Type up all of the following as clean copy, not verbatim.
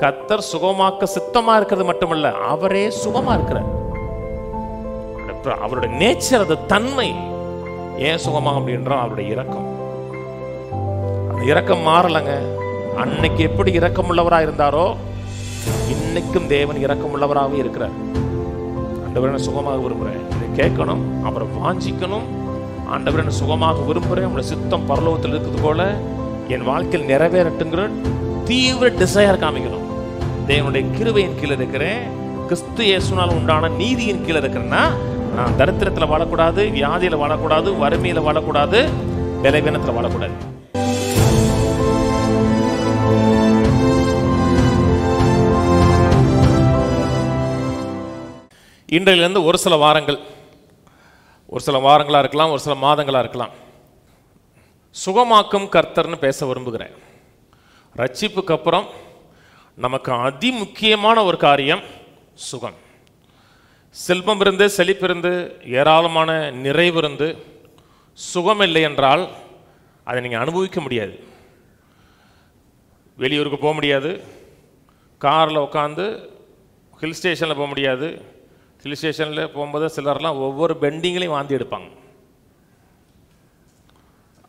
கர்த்தர் சுகமாக்க சித்தமா இருக்கிறது மட்டுமல்ல, அவரே சுகமா இருக்கிறார். அவருடைய நேச்சர், அது தன்மை. ஏன் சுகமாக அப்படின்றா அவருடைய இரக்கம். அந்த இரக்கம் மாறலங்க. அன்னைக்கு எப்படி இரக்கம் உள்ளவராக இருந்தாரோ இன்னைக்கும் தேவன் இரக்கம் உள்ளவராகவே இருக்கிறார். ஆண்டவரே நான் சுகமாக விரும்புகிறேன், இதை கேட்கணும், அப்புறம் வாஞ்சிக்கணும். ஆண்டவரே நான் சுகமாக விரும்புகிறேன், உங்களுடைய சித்தம் பரலோகத்தில் இருக்குது போல என் வாழ்க்கையில் நிறைவேறட்டுங்கிற தீவிர டிசையர் காமிக்கணும். தேவனுடைய கிருபையின் கீழே இருக்கிறேன், கிறிஸ்து இயேசுனால் உண்டான நீதியின் கீழே இருக்கிறேன்னா நான் தரித்திரத்தில் வாழக்கூடாது, வியாதியில் வாழக்கூடாது, வறுமையில் வாழக்கூடாது, பலவீனத்தில் வாழக்கூடாது. இன்றையிலிருந்து ஒரு சில வாரங்களாக இருக்கலாம், ஒரு சில மாதங்களாக இருக்கலாம், சுகமாக்கும் கர்த்தர்னு பேச விரும்புகிறேன். ரட்சிப்புக்கு அப்புறம் நமக்கு அதிமுக்கியமான ஒரு காரியம் சுகம். செல்வம் இருந்து, செழிப்பிருந்து, ஏராளமான நிறைவு இருந்து சுகம் இல்லை என்றால் அதை நீங்கள் அனுபவிக்க முடியாது. வெளியூருக்கு போக முடியாது, காரில் உட்காந்து ஹில் ஸ்டேஷனில் போக முடியாது. ஹில் ஸ்டேஷனில் போகும்போது சிலர்லாம் ஒவ்வொரு பெண்டிங்லையும் வாந்தி எடுப்பாங்க.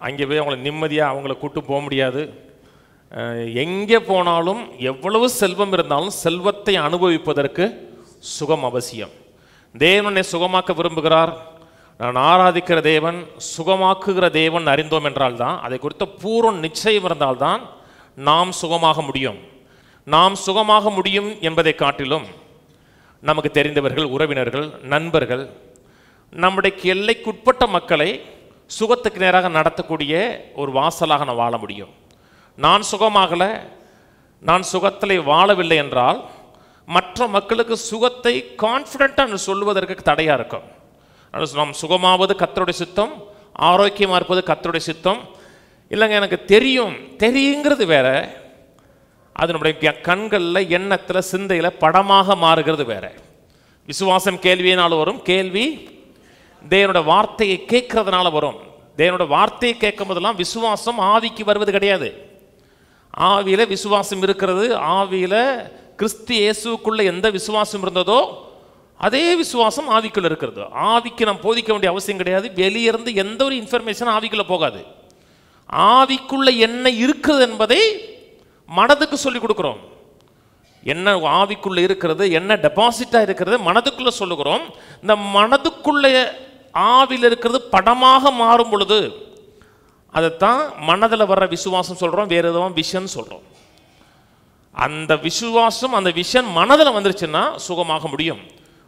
அங்கே போய் அவங்கள நிம்மதியாக அவங்கள கூட்டு போக முடியாது. எங்கே போனாலும் எவ்வளவு செல்வம் இருந்தாலும் செல்வத்தை அனுபவிப்பதற்கு சுகம் அவசியம். தேவனை சுகமாக்க விரும்புகிறார். நான் ஆராதிக்கிற தேவன் சுகமாக்குகிற தேவன் அறிந்தோம் என்றால்தான், அதை குறித்த பூர்வ நிச்சயம் இருந்தால்தான் நாம் சுகமாக முடியும். நாம் சுகமாக முடியும் என்பதை காட்டிலும் நமக்கு தெரிந்தவர்கள், உறவினர்கள், நண்பர்கள், நம்முடைய எல்லைக்குட்பட்ட மக்களை சுகத்துக்கு நேராக நடத்தக்கூடிய ஒரு வாசலாக நான் வாழ முடியும். நான் சுகமாகலை, நான் சுகத்தில் வாழவில்லை என்றால் மற்ற மக்களுக்கு சுகத்தை கான்ஃபிடென்ட்டாக சொல்லுவதற்கு தடையாக இருக்கும். நாம் சுகமாவது கர்த்தருடைய சித்தம், ஆரோக்கியமாக இருப்பது கர்த்தருடைய சித்தம். இல்லைங்க எனக்கு தெரியுங்கிறது வேற, அது நம்முடைய கண்களில், எண்ணத்தில், சிந்தையில் படமாக மாறுகிறது வேற. விசுவாசம் கேள்வியினால் வரும், கேள்வி தேவனுடைய வார்த்தையை கேட்கறதுனால வரும். தேவனுடைய வார்த்தையை கேட்கும் போதெல்லாம் விசுவாசம் ஆவிக்கு வருவது கிடையாது. ஆவியில் விசுவாசம் இருக்கிறது. ஆவியில் கிறிஸ்து இயேசுக்குள்ள எந்த விசுவாசம் இருந்ததோ அதே விசுவாசம் ஆவிக்குள்ள இருக்கிறது. ஆவிக்கு நாம் போதிக்க வேண்டிய அவசியம் கிடையாது. வெளியிருந்து எந்த ஒரு இன்ஃபர்மேஷன் ஆவிக்குள்ள போகாது. ஆவிக்குள்ள என்ன இருக்கிறது என்பதை மனதுக்கு சொல்லிக் கொடுக்குறோம். என்ன ஆவிக்குள்ள இருக்கிறது, என்ன டெபாசிட்டாக இருக்கிறது மனதுக்குள்ள சொல்லுகிறோம். இந்த மனதுக்குள்ள ஆவியில் இருக்கிறது படமாக மாறும் பொழுது அதைத்தான் மனதில் வர்ற விசுவாசம் சொல்கிறோம், வேறு எதுவும் விஷன் சொல்கிறோம். அந்த விசுவாசம், அந்த விஷன் மனதில் வந்துருச்சுன்னா சுகமாக முடியும்.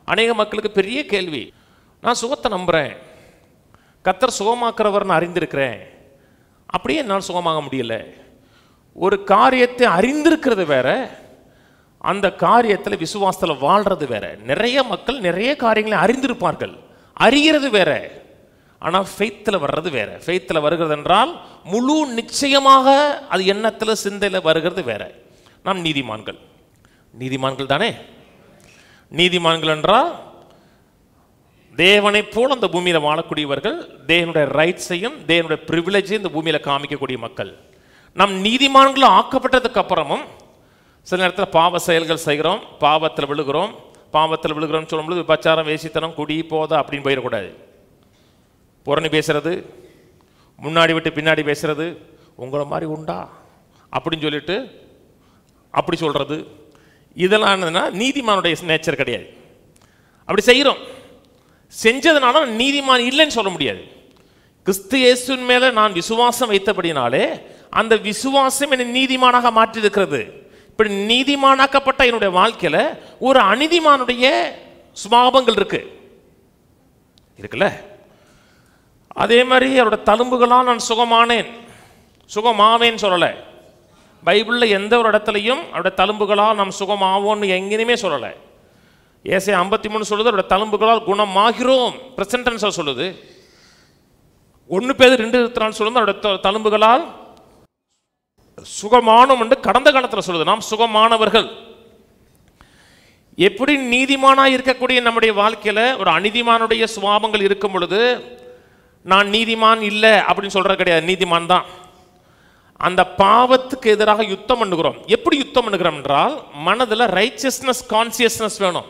அநேக மக்களுக்கு பெரிய கேள்வி, நான் சுகத்தை நம்புகிறேன், கர்த்தர் சுகமாக்குறவர்னு அறிந்திருக்கிறேன், அப்படியே என்னால் சுகமாக முடியல. ஒரு காரியத்தை அறிந்திருக்கிறது வேற, அந்த காரியத்தில் விசுவாசத்தில் வாழ்கிறது வேற. நிறைய மக்கள் நிறைய காரியங்களை அறிந்திருப்பார்கள், அறிகிறது வேற. ஆனால் ஃபெய்த்தில் வர்றது வேற. ஃபெய்த்தில் வருகிறது என்றால் முழு நிச்சயமாக அது எண்ணத்தில், சிந்தையில் வருகிறது வேற. நாம் நீதிமான்கள் தானே. நீதிமான்கள் என்றால் தேவனை போல் அந்த பூமியில் வாழக்கூடியவர்கள், தேவனுடைய ரைட்ஸையும் தேவனுடைய ப்ரிவிலேஜையும் இந்த பூமியில் காமிக்கக்கூடிய மக்கள். நம் நீதிமான்கள் ஆக்கப்பட்டதுக்கு அப்புறமும் சில நேரத்தில் பாவ செயல்கள் செய்கிறோம், பாவத்தில் விழுகிறோம்னு சொல்லும்போது விபச்சாரம், வேசித்தனம், குடி, போதை அப்படின்னு போயிடக்கூடாது. புறணி பேசுறது, முன்னாடி விட்டு பின்னாடி பேசுறது, உங்களை மாதிரி உண்டா அப்படின்னு சொல்லிட்டு அப்படி சொல்றது, இதெல்லாம் என்னதுன்னா நீதிமானுடைய நேச்சர் கிடையாது. அப்படி செய்கிறோம், செஞ்சதுனால நீதிமான் இல்லைன்னு சொல்ல முடியாது. கிறிஸ்து இயேசுவின் மேலே நான் விசுவாசம் வைத்தபடினாலே அந்த விசுவாசம் என்னை நீதிமானாக மாற்றி இருக்கிறது. இப்படி நீதிமானாக்கப்பட்ட என்னுடைய வாழ்க்கையில் ஒரு அநீதிமானுடைய சுபாவங்கள் இருக்குல்ல. அதே மாதிரி அவரோட தழும்புகளால் நான் சுகமாவேன்னு சொல்லலை. பைபிளில் எந்த ஒரு இடத்துலையும் அவருடைய தழும்புகளால் நாம் சுகமாவோன்னு எங்கேயுமே சொல்லலை. ஏசாயா 53 சொல்லுது அவருடைய தழும்புகளால் குணமாகிறோம், பிரசன்ட் டென்ஸில் சொல்லுது. 1 பேதுரு 2:24 சொல்லுது அவருடைய தழும்புகளால் சுகமானோம் என்று கடந்த காலத்தில் சொல்லுது. நாம் சுகமானவர்கள். எப்படி நீதிமானாக இருக்கக்கூடிய நம்முடைய வாழ்க்கையில் ஒரு அநீதிமானுடைய சுபாவங்கள் இருக்கும் பொழுது நான் நீதிமான் இல்லை அப்படின்னு சொல்கிறது கிடையாது, நீதிமான் தான். அந்த பாவத்துக்கு எதிராக யுத்தம் பண்ணுகிறோம். எப்படி யுத்தம் பண்ணுகிறோம் என்றால், மனதில் ரைச்சஸ்னஸ் கான்சியஸ்னஸ் வேணும்,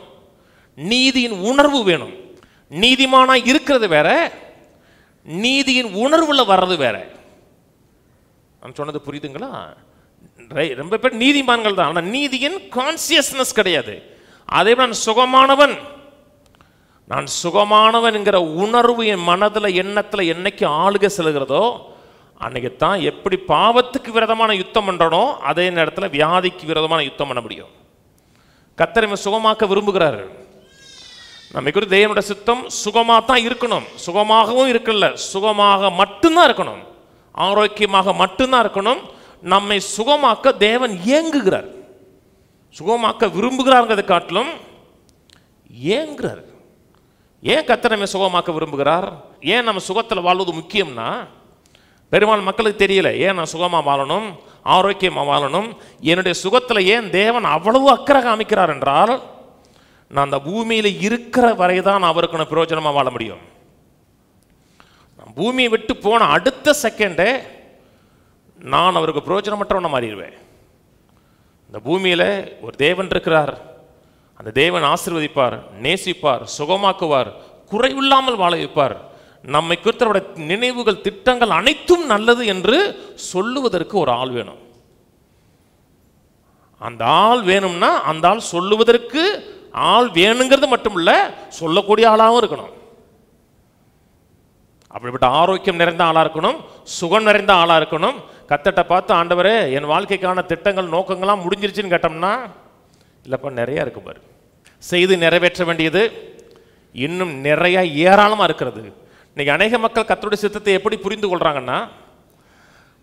நீதியின் உணர்வு வேணும். நீதிமானா இருக்கிறது வேற, நீதியின் உணர்வுல வர்றது வேற. நான் சொன்னது புரியுதுங்களா? ரொம்ப பேர் நீதிமான்கள் தான், ஆனால் நீதியின் கான்சியஸ்னஸ் கிடையாது. அதே நான் சுகமானவன், நான் சுகமானவன் என்கிற உணர்வு என் மனதில் எண்ணத்தில் என்னைக்கு ஆளுகை செல்கிறதோ அன்னைக்கு தான் எப்படி பாவத்துக்கு விரோதமான யுத்தம் பண்றனோ அதே நேரத்தில் வியாதிக்கு விரோதமான யுத்தம் பண்ண முடியும். கர்த்தர் நம்மை சுகமாக்க விரும்புகிறார். நம்மை குறித்து தேவனுடைய சித்தம் சுகமாக தான் இருக்கணும். சுகமாகவும் இருக்கல, சுகமாக மட்டும்தான் இருக்கணும், ஆரோக்கியமாக மட்டும்தான் இருக்கணும். நம்மை சுகமாக்க தேவன் ஏங்குகிறார். சுகமாக்க விரும்புகிறார்ங்கிறதை காட்டிலும் ஏங்குகிறார். ஏன் கர்த்தர் நம்மை சுகமாக்க விரும்புகிறார்? ஏன் நம்ம சுகத்தில் வாழ்வது முக்கியம்னா, பெரும்பாலும் மக்களுக்கு தெரியல. ஏன் நான் சுகமாக வாழணும், ஆரோக்கியமாக வாழணும், என்னுடைய சுகத்தில் ஏன் தேவன் அவ்வளவு அக்கறை காமிக்கிறார் என்றால், நான் அந்த பூமியில் இருக்கிற வரை தான் அவருக்கு நான் பிரயோஜனமாக வாழ முடியும். நான் பூமியை விட்டு போன அடுத்த செகண்டே நான் அவருக்கு பிரயோஜனமற்றவன மாறிடுவேன். இந்த பூமியில் ஒரு தேவன் இருக்கிறார். அந்த தேவன் ஆசீர்வதிப்பார், நேசிப்பார், சுகமாக்குவார், குறைவில்லாமல் வாழ வைப்பார். நம்மை குறித்தவருடைய நினைவுகள், திட்டங்கள் அனைத்தும் நல்லது என்று சொல்லுவதற்கு ஒரு ஆள் வேணும். அந்த ஆள் வேணும்னா அந்த ஆள் சொல்லுவதற்கு ஆள் வேணுங்கிறது மட்டும் இல்ல, சொல்லக்கூடிய ஆளாகவும் இருக்கணும். அப்படிப்பட்ட ஆரோக்கியம் நிறைந்த ஆளா இருக்கணும், சுகம் நிறைந்த ஆளா இருக்கணும். கர்த்தர்ட்ட பார்த்து, ஆண்டவரே என் வாழ்க்கைக்கான திட்டங்கள் நோக்கங்கள்லாம் முடிஞ்சிருச்சுன்னு கேட்டோம்னா, இல்லப்பா நிறைய இருக்கு பாரு, செய்து நிறைவேற்ற வேண்டியது இன்னும் நிறைய ஏராளமாக இருக்கிறது. இன்னைக்கு அநேக மக்கள் கர்த்தருடைய சித்தத்தை எப்படி புரிந்து கொள்றாங்கன்னா,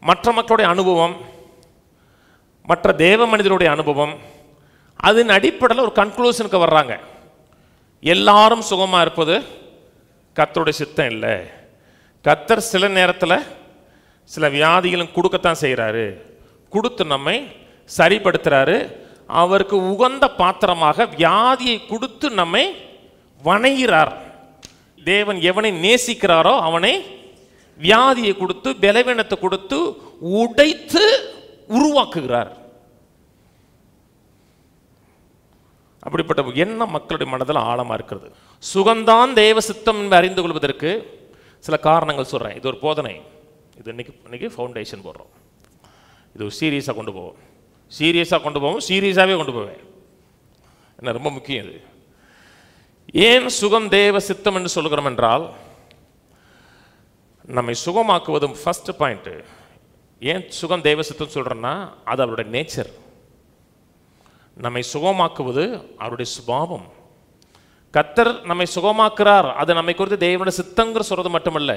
மற்ற மக்களுடைய அனுபவம், மற்ற தேவ மனிதருடைய அனுபவம், அதன் அடிப்படையில் ஒரு கன்க்ளூஷனுக்கு வர்றாங்க. எல்லாரும் சுகமாக இருப்பது கர்த்தருடைய சித்தம் இல்லை. கர்த்தர் சில நேரத்தில் சில வியாதிகளும் கொடுக்கத்தான் செய்கிறாரு, கொடுத்து நம்மை சரிப்படுத்துறாரு. அவருக்கு உகந்த பாத்திரமாக வியாதியை கொடுத்து நம்மை வணைகிறார். தேவன் எவனை நேசிக்கிறாரோ அவனை வியாதியை கொடுத்து, பலவீனத்தை கொடுத்து, உடைத்து உருவாக்குகிறார். அப்படிப்பட்ட எண்ணம் மக்களுடைய மனதில் ஆழமாக இருக்கிறது. சுகந்தான் தேவ சித்தம் என்று அறிந்து கொள்வதற்கு சில காரணங்கள் சொல்கிறேன். இது ஒரு போதனை, இது இன்னைக்கு ஃபவுண்டேஷன் போடுறோம். இது ஒரு சீரியஸாக கொண்டு போவோம், சீரியஸாகவே கொண்டு போவேன். என்ன ரொம்ப முக்கியம் இது. ஏன் சுகம் தேவ சித்தம் என்று சொல்கிறோம் என்றால், நம்மை சுகமாக்குவது ஃபர்ஸ்ட் பாயிண்ட். ஏன் சுகம் தேவ சித்தம் சொல்கிறேன்னா, அது அவருடைய நேச்சர். நம்மை சுகமாக்குவது அவருடைய சுபாவம். கர்த்தர் நம்மை சுகமாக்குறார், அது நம்மை குறித்து தேவனுடைய சித்தங்கிற சொல்றது மட்டுமல்ல,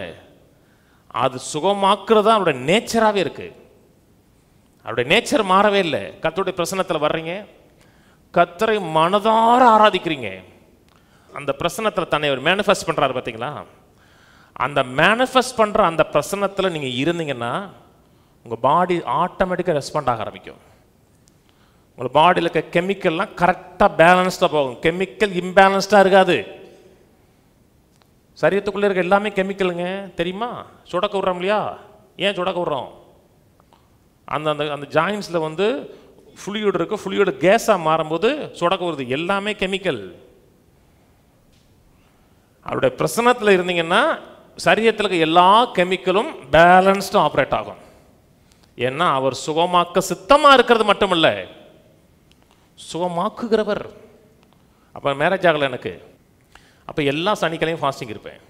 அது சுகமாக்குறது அவருடைய நேச்சராகவே இருக்கு. அவருடைய நேச்சர் மாறவே இல்லை. கர்த்தருடைய பிரசன்னத்தில் வர்றீங்க, கர்த்தரை மனதார ஆராதிக்கிறீங்க, அந்த பிரசன்னத்தில் தன்னை அவர் மேனிஃபெஸ்ட் பண்ணுறாரு பார்த்தீங்களா? அந்த மேனிஃபெஸ்ட் பண்ணுற அந்த பிரசன்னத்தில் நீங்கள் இருந்தீங்கன்னா உங்கள் பாடி ஆட்டோமேட்டிக்காக ரெஸ்பாண்ட் ஆக ஆரம்பிக்கும். உங்கள் பாடியில் இருக்க கெமிக்கல்லாம் கரெக்டாக பேலன்ஸ்டாக போகும். கெமிக்கல் இம்பேலன்ஸ்டாக இருக்காது. சரீரத்துக்குள்ளே இருக்க எல்லாமே கெமிக்கலுங்க, தெரியுமா? சுடக்க விட்றோம் இல்லையா? ஏன் சுடக்க விட்றோம்? அந்த அந்த அந்த ஜாயின்ஸில் வந்து ஃப்ளூயிட் இருக்குது, ஃப்ளூயிட் கேஸாக மாறும்போது சுடக்க வருது. எல்லாமே கெமிக்கல். அவருடைய பிரசன்னத்தில் இருந்தீங்கன்னா சரீரத்தில் இருக்க எல்லா கெமிக்கலும் பேலன்ஸ்டாக ஆப்ரேட் ஆகும். ஏன்னா அவர் சுகமாக்க சித்தமாக இருக்கிறது மட்டுமல்ல, சுகமாக்குகிறவர். அப்போ மேரேஜ் ஆகலை எனக்கு, அப்போ எல்லா சனிக்கிழமையும் ஃபாஸ்டிங் இருப்பேன்.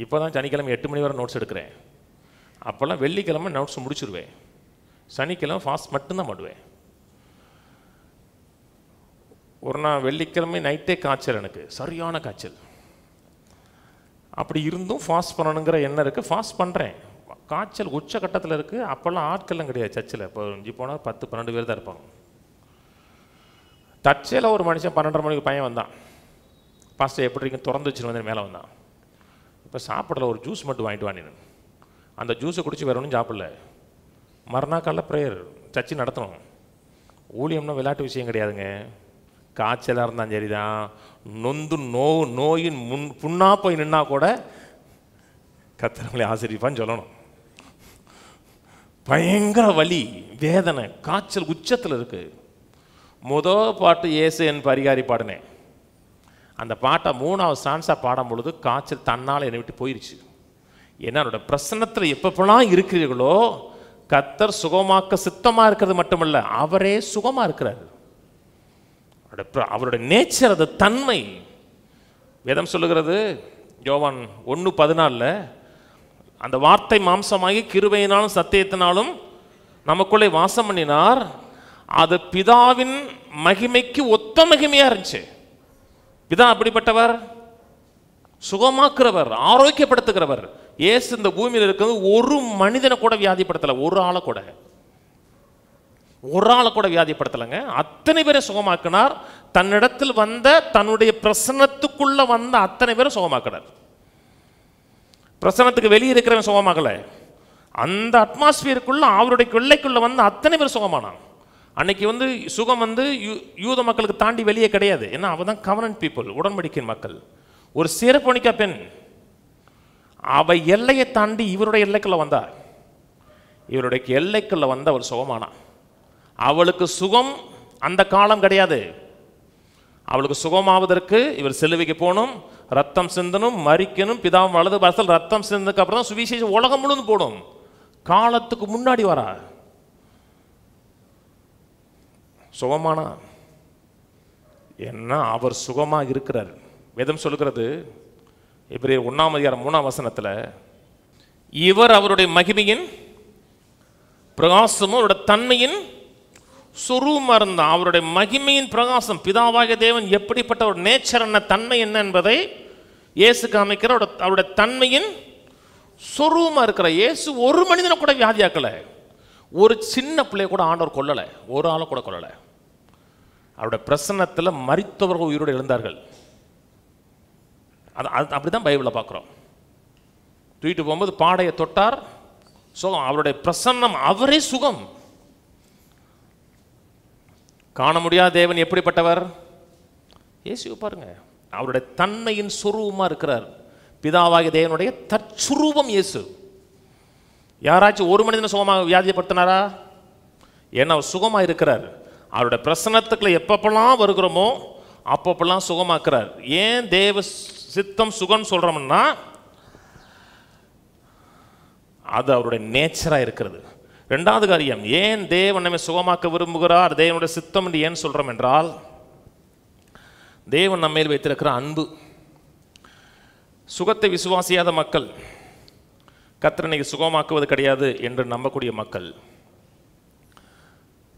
இப்போ தான் சனிக்கிழமை 8 மணி வரை நோட்ஸ் எடுக்கிறேன். அப்போல்லாம் வெள்ளிக்கிழமை நோட்ஸ் முடிச்சுடுவேன், சனிக்கிழமை ஃபாஸ்ட் மட்டும்தான் பண்ணுவேன். ஒரு நாள் வெள்ளிக்கிழமை நைட்டே காய்ச்சல், எனக்கு சரியான காய்ச்சல். அப்படி இருந்தும் ஃபாஸ்ட் பண்ணணுங்கிற எண்ணம் இருக்குது, ஃபாஸ்ட் பண்ணுறேன். காய்ச்சல் உச்ச கட்டத்தில் இருக்குது. அப்போல்லாம் ஆட்கள்லாம் கிடையாது சர்ச்சில். இப்போ 5 போனால் 10-12 பேர் தான் இருப்பாங்க. தற்செயலாக ஒரு மனுஷன் 12:30 மணிக்கு பையன் வந்தான். பாஸ்டர் எப்படி இருக்கு திறந்து வச்சுட்டு வந்து மேலே வந்தான். இப்போ சாப்பிடல, ஒரு ஜூஸ் மட்டும் வாங்கிட்டு வாங்கினேன். அந்த ஜூஸை குடிச்சு வேற ஒன்றும் சாப்பிடல. மறுநாள் காலைல ப்ரேயர் சர்ச்சு நடத்தணும். ஊழியம்னா விளையாட்டு விஷயம் கிடையாதுங்க. காய்ச்சலாக இருந்தாலும் சரி தான், நொந்து நோயின் புண்ணா போய் நின்னா கூட கர்த்தர் நம்மளை ஆசீர்வதிப்பான்னு சொல்லணும். பயங்கர வலி, வேதனை, காய்ச்சல் உச்சத்தில் இருக்கு. முதல் பாட்டு இயேசு என் பரிகாரி பாடினேன். அந்த பாட்டை 3வது ஸ்டான்ஸா பாடும் பொழுது காய்ச்சல் தன்னால் என்னை விட்டு போயிடுச்சு. ஏன்னா என்னோட பிரசன்னத்தில் எப்பப்பெல்லாம் இருக்கிறீர்களோ கர்த்தர் சுகமாக்க சித்தமாக இருக்கிறது மட்டுமல்ல, அவரே சுகமாக இருக்கிறார். அவருடைய நேச்சர், அது தன்மை. வேதம் சொல்லுகிறது யோவான் 1:14, அந்த வார்த்தை மாம்சமாகி கிருபையினாலும் சத்தியத்தினாலும் நமக்குள்ளே வாசம் பண்ணினார். அது பிதாவின் மகிமைக்கு ஒத்த மகிமையா இருந்துச்சு. பிதா அப்படிப்பட்டவர், சுகமாக்குறவர், ஆரோக்கியப்படுத்துகிறவர். இயேசு இந்த பூமியில் இருக்கிறது ஒரு மனிதனை கூட வியாதிப்படுத்தலை, ஒரு ஆளை கூட வியாதிப்படுத்தலைங்க. அத்தனை பேரை சுகமாக்கினார். தன்னிடத்தில் வந்த, தன்னுடைய பிரசன்னத்துக்குள்ள வந்த அத்தனை பேரை சுகமாக்கினார். பிரசன்னத்துக்கு வெளியே இருக்கிறவன் சுகமாகல, அந்த அட்மாஸ்பியருக்குள்ள அவருடைய கொள்ளைக்குள்ள வந்த அத்தனை பேர் சுகமானான். அன்னைக்கு சுகம் யூத மக்களுக்கு தாண்டி வெளியே கிடையாது. ஏன்னா அவ தான் கவர்னன்ட் பீப்புள், உடன்படிக்கை மக்கள். ஒரு சிறப்பணிக்கா பெண், அவ எல்லையை தாண்டி இவருடைய எல்லைக்குள்ள வந்தார். இவருடைய எல்லைக்குள்ள வந்த அவர் சுகமானான். அவளுக்கு சுகம் அந்த காலம் கிடையாது. அவளுக்கு சுகமாவதற்கு இவர் சிலுவைக்கு போகணும், ரத்தம் சிந்தனும், மரிக்கணும், பிதாவும் வலது பாசல் ரத்தம் சிந்ததுக்கு அப்புறம் தான் சுவிசேஷம் உலகம் முழுவதும் போடும். காலத்துக்கு முன்னாடி வரா சுகமானா. ஏன்னா அவர் சுகமாக இருக்கிறார். வேதம் சொல்லுகிறது எபிரேயர் 1:3 இவர் அவருடைய மகிமையின் பிரகாசமும் அவருடைய தன்மையின் சொரூபமாக இருந்தார். அவருடைய மகிமையின் பிரகாசம், பிதாவாகிய தேவன் எப்படிப்பட்ட ஒரு நேச்சர், என்ன தன்மை என்ன என்பதை இயேசு காமிக்கிற அவருடைய தன்மையின் சொரூபமாக இருக்கிற இயேசு ஒரு மனிதனை கூட வியாதியாக்கலை. ஒரு சின்ன பிள்ளைய கூட ஆண்டவர் கொல்லலை, ஒரு ஆளை கூட கொல்லலை. அவருடைய பிரசன்னத்தில் மரித்தவர்கள் உயிரோடு எழுந்தார்கள். அப்படிதான் பைபிளை பார்க்குறோம். தூக்கிட்டு போகும்போது பாடையை தொட்டார், சுகம். அவருடைய பிரசன்னம், அவரே சுகம். காண முடியாத தேவன் எப்படிப்பட்டவர்? இயேசுவை பாருங்க, அவருடைய தன்மையின் சுரூபமாக இருக்கிறார். பிதாவாகிய தேவனுடைய தற்சுரூபம் இயேசு. யாராச்சும் ஒரு மனிதனை சுகமாக வியாதிப்படுத்தினாரா? ஏன்னா அவர் சுகமாக இருக்கிறார். அவருடைய பிரசன்னத்துக்குள்ள எப்பப்பெல்லாம் வருகிறோமோ அப்பப்பெல்லாம் சுகமாக்குறார். ஏன் தேவ சித்தம் சுகம் சொல்றோம்னா அது அவருடைய நேச்சராக இருக்கிறது. 2வது காரியம், ஏன் தேவன் நம்மை சுகமாக்க விரும்புகிறார், தேவனுடைய சித்தம் என்று ஏன் சொல்றோம் என்றால், தேவன் நம்ம மேல் வைத்திருக்கிற அன்பு. சுகத்தை விசுவாசியாத மக்கள், கர்த்தர் இன்னைக்கு சுகமாக்குவது கிடையாது என்று நம்பக்கூடிய மக்கள்,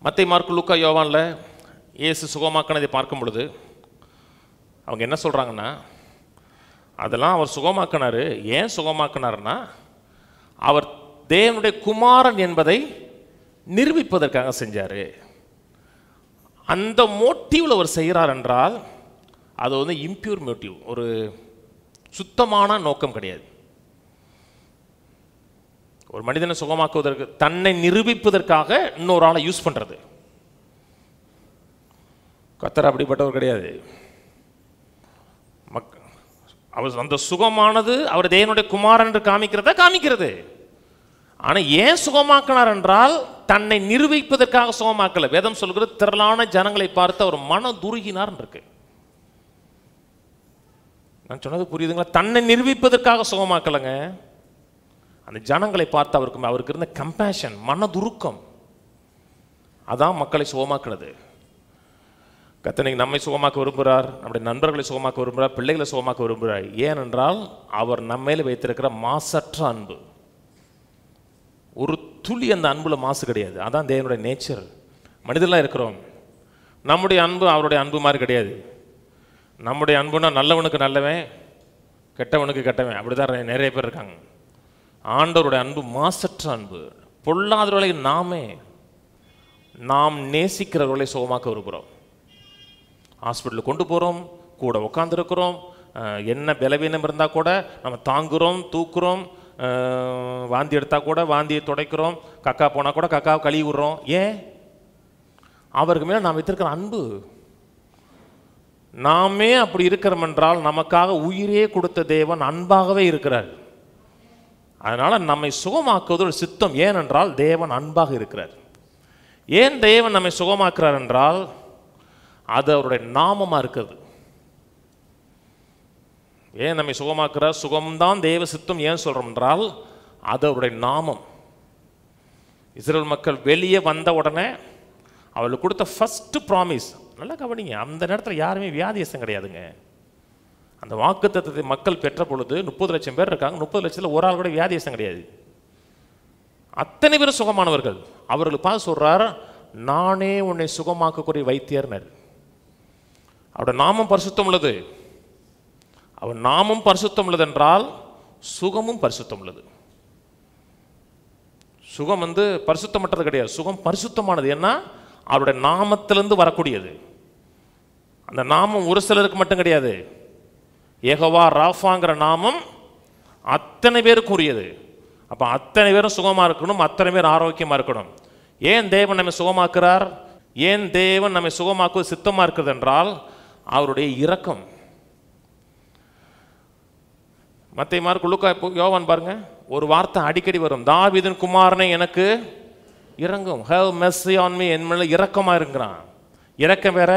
மத்தேயு, மார்க்கு, லூக்கா, யோவான்ல இயேசு சுகமாக்கினதை பார்க்கும் பொழுது அவங்க என்ன சொல்றாங்கன்னா, அதெல்லாம் அவர் சுகமாக்கினாரு. ஏன் சுகமாக்கினார்னா அவர் தேவனுடைய குமாரன் என்பதை நிரூபிப்பதற்காக செஞ்சார். அந்த மோட்டிவில் அவர் செய்கிறார் என்றால் அது இம்பியூர் மோட்டிவ், ஒரு சுத்தமான நோக்கம் கிடையாது. ஒரு மனிதனை சுகமாக்குவதற்கு, தன்னை நிரூபிப்பதற்காக இன்னொரு ஆளை யூஸ் பண்ணுறது. கர்த்தர் அப்படிப்பட்டவர் கிடையாது. அவர் அந்த சுகமானது அவர் தேவனுடைய குமாரன் என்று காமிக்கிறது. ஆனால் ஏன் சுகமாக்கினார் என்றால் தன்னை நிரூபிப்பதற்காக சுகமாக்கல. வேதம் சொல்கிறது திரளான ஜனங்களை பார்த்து அவர் மன துருகினார் இருக்கு. நான் சொன்னது புரியுதுங்களா? தன்னை நிரூபிப்பதற்காக சுகமாக்கலங்க. அந்த ஜனங்களை பார்த்து அவருக்கு இருந்த கம்பேஷன், மனதுருக்கம், அதான் மக்களை சுகமாக்குனது. கர்த்தர் நம்மை சுகமாக்க விரும்புகிறார், நம்முடைய நண்பர்களை சுகமாக்க விரும்புகிறார், பிள்ளைகளை சுகமாக்க விரும்புகிறார். ஏனென்றால் அவர் நம்மையில வைத்திருக்கிற மாசற்ற அன்பு. ஒரு துளி அந்த அன்புல மாசு கிடையாது. அதான் தேவனுடைய நேச்சர். மனிதர்களாக இருக்கிறோம், நம்முடைய அன்பு அவருடைய அன்பு மாதிரி கிடையாது. நம்முடைய அன்புனா நல்லவனுக்கு நல்லவன், கெட்டவனுக்கு கெட்டவன், அப்படிதான் நிறைய பேர் இருக்காங்க. ஆண்டவருடைய அன்பு மாசற்ற அன்பு. பொல்லாதவர்களை நாம் நேசிக்கிறவர்களை சுகமாக்க விரும்புகிறோம். ஹாஸ்பிட்டலுக்கு கொண்டு போகிறோம், கூட உட்காந்துருக்கிறோம், என்ன பலவீனம் இருந்தால் கூட நம்ம தாங்குகிறோம், தூக்குறோம், வாந்தி எடுத்தால் கூட வாந்தியை துடைக்கிறோம், கக்கா போனால் கூட கக்காவை கழுவி விடுறோம். ஏன்? அவருக்கு மேலே நாம் வைத்திருக்கிற அன்பு. நாமே அப்படி இருக்கிறோம் என்றால் நமக்காக உயிரே கொடுத்த தேவன் அன்பாகவே இருக்கிறார். அதனால நம்மை சுகமாக்குவது ஒரு சித்தம். ஏனென்றால் தேவன் அன்பாக இருக்கிறார். ஏன் தேவன் நம்மை சுகமாக்குறார் என்றால் அது அவருடைய நாமமா இருக்கிறது. ஏன் நம்மை சுகமாக்குறார்? சுகம்தான் தேவ சித்தம். ஏன் சொல்றோம் என்றால் அது அவருடைய நாமம். இஸ்ரேல் மக்கள் வெளியே வந்த உடனே அவளுக்கு கொடுத்த ஃபர்ஸ்ட் ப்ராமிஸ், நல்லா கவனிங்க, அந்த நேரத்தில் யாருமே வியாதியசம் கிடையாதுங்க. அந்த வாக்குத்தத்தத்தை மக்கள் பெற்ற பொழுது 30 லட்சம் பேர் இருக்காங்க. 30 லட்சத்தில் ஒரு ஆள் கூட வியாதியசம் கிடையாது. அத்தனை பேரும் சுகமானவர்கள். அவர்களுக்கு பார்த்து சொல்றார், நானே உன்னை சுகமாக்கக்கூடிய வைத்தியர்னர். அவருடைய நாமம் பரிசுத்தம் உள்ளது. அவர் நாமம் பரிசுத்தம் உள்ளது என்றால் சுகமும் பரிசுத்தம் உள்ளது. சுகம் பரிசுத்தமற்றது கிடையாது, சுகம் பரிசுத்தமானது. ஏன்னா அவருடைய நாமத்திலிருந்து வரக்கூடியது. அந்த நாமம் ஒரு சிலருக்கு மட்டும் கிடையாது. யெகோவா ராஃபாங்கிற நாமம் அத்தனை பேருக்கு உரியது. அப்போ அத்தனை பேரும் சுகமாக இருக்கணும், அத்தனை பேர் ஆரோக்கியமாக இருக்கணும். ஏன் தேவன் நம்மை சுகமாக்குறார்? ஏன் தேவன் நம்மை சுகமாக்குவது சித்தமாக இருக்கிறது என்றால் அவருடைய இரக்கம். மத்திய மார்க், லூக்கா, யோவான் பாருங்க, ஒரு வார்த்தை அடிக்கடி வரும், தாவீதின் குமாரனை எனக்கு இரங்கும். ஹேவ் மெர்சி ஆன் மீ, என் மேல இரக்கமா இருக்கிறான். இரக்கம் வேற,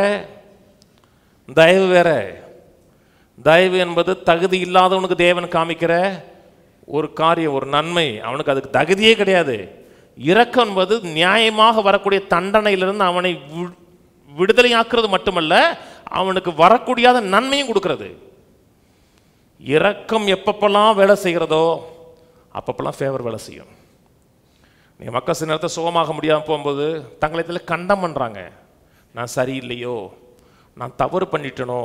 தயவு வேற. தயவு என்பது தகுதி இல்லாதவனுக்கு தேவன் காமிக்கிற ஒரு காரியம், ஒரு நன்மை. அவனுக்கு அதுக்கு தகுதியே கிடையாது. இரக்கம் என்பது நியாயமாக வரக்கூடிய தண்டனையிலிருந்து அவனை விடுதலையாக்குறது மட்டுமல்ல, அவனுக்கு வரக்கூடிய நன்மையும் கொடுக்கிறது. இரக்கம் எப்பப்பெல்லாம் வேலை செய்கிறதோ அப்பப்பெல்லாம் ஃபேவர் வேலை செய்யும். நீங்கள் மக்கள் சில நேரத்தை சுகமாக முடியாமல் போகும்போது தங்களை இதில் கண்டம் பண்ணுறாங்க. நான் சரியில்லையோ, நான் தவறு பண்ணிட்டனோ.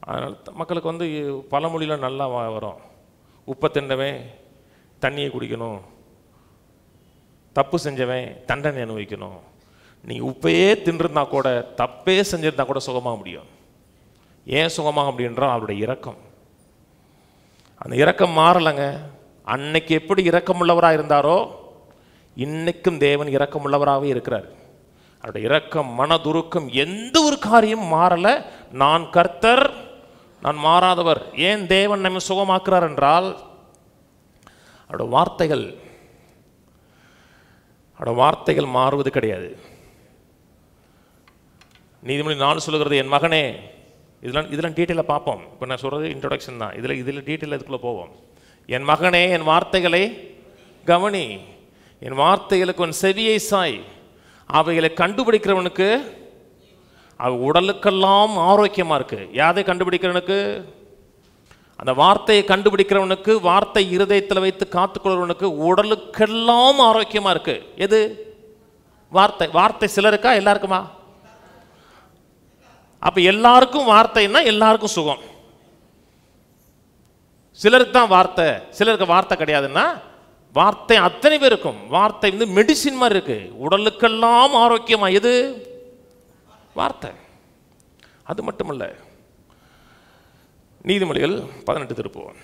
அதனால் மக்களுக்கு பழமொழியில் நல்லா வரும், உப்பை தின்னவன் தண்ணியை குடிக்கணும், தப்பு செஞ்சவன் தண்டனை அனுபவிக்கணும். நீங்கள் உப்பையே தின்றிருந்தா கூட, தப்பே செஞ்சிருந்தா கூட சுகமாக முடியும். ஏன் சுகமாக முடியுன்றால் அவருடைய இரக்கம். அந்த இரக்கம் மாறலைங்க. அன்னைக்கு எப்படி இரக்கமுள்ளவராக இருந்தாரோ இன்னைக்கும் தேவன் இரக்கமுள்ளவராகவே இருக்கிறார். அவருடைய இரக்கம், மனதுருக்கம், எந்த ஒரு காரியம் மாறலை. நான் கர்த்தர், நான் மாறாதவர். ஏன் தேவன் நம்மை சுகமாக்குறார் என்றால் அவருடைய வார்த்தைகள் மாறுவது கிடையாது. நீதிமொழி 4 சொல்லுகிறது, என் மகனே, இதெல்லாம் டீட்டெயிலாக பார்ப்போம். இப்போ நான் சொல்கிறது இன்ட்ரோடக்ஷன் தான். இதில் டீட்டெயிலாக இதுக்குள்ளே போவோம். என் மகனே, என் வார்த்தைகளை கவனி, என் வார்த்தைகளுக்கு உன் செவியை சாய். அவைகளை கண்டுபிடிக்கிறவனுக்கு அவ உடலுக்கெல்லாம் ஆரோக்கியமாக இருக்குது. யாரை கண்டுபிடிக்கிறவனுக்கு? அந்த வார்த்தையை கண்டுபிடிக்கிறவனுக்கு, வார்த்தை இருதயத்தில் வைத்து காத்துக்கொள்கிறவனுக்கு உடலுக்கெல்லாம் ஆரோக்கியமாக இருக்குது. எது? வார்த்தை. வார்த்தை சிலருக்கா எல்லாருக்குமா? அப்போ எல்லாருக்கும் வார்த்தைன்னா எல்லாருக்கும் சுகம். சிலருக்கு தான் வார்த்தை, சிலருக்கு வார்த்தை கிடையாதுன்னா வார்த்தை அத்தனை பேருக்கும். வார்த்தை மெடிசின் மாதிரி இருக்கு, உடலுக்கெல்லாம் ஆரோக்கியமா. எது? வார்த்தை. அது மட்டுமல்ல, நீதிமொழிகள் 18 திருப்புவோம்.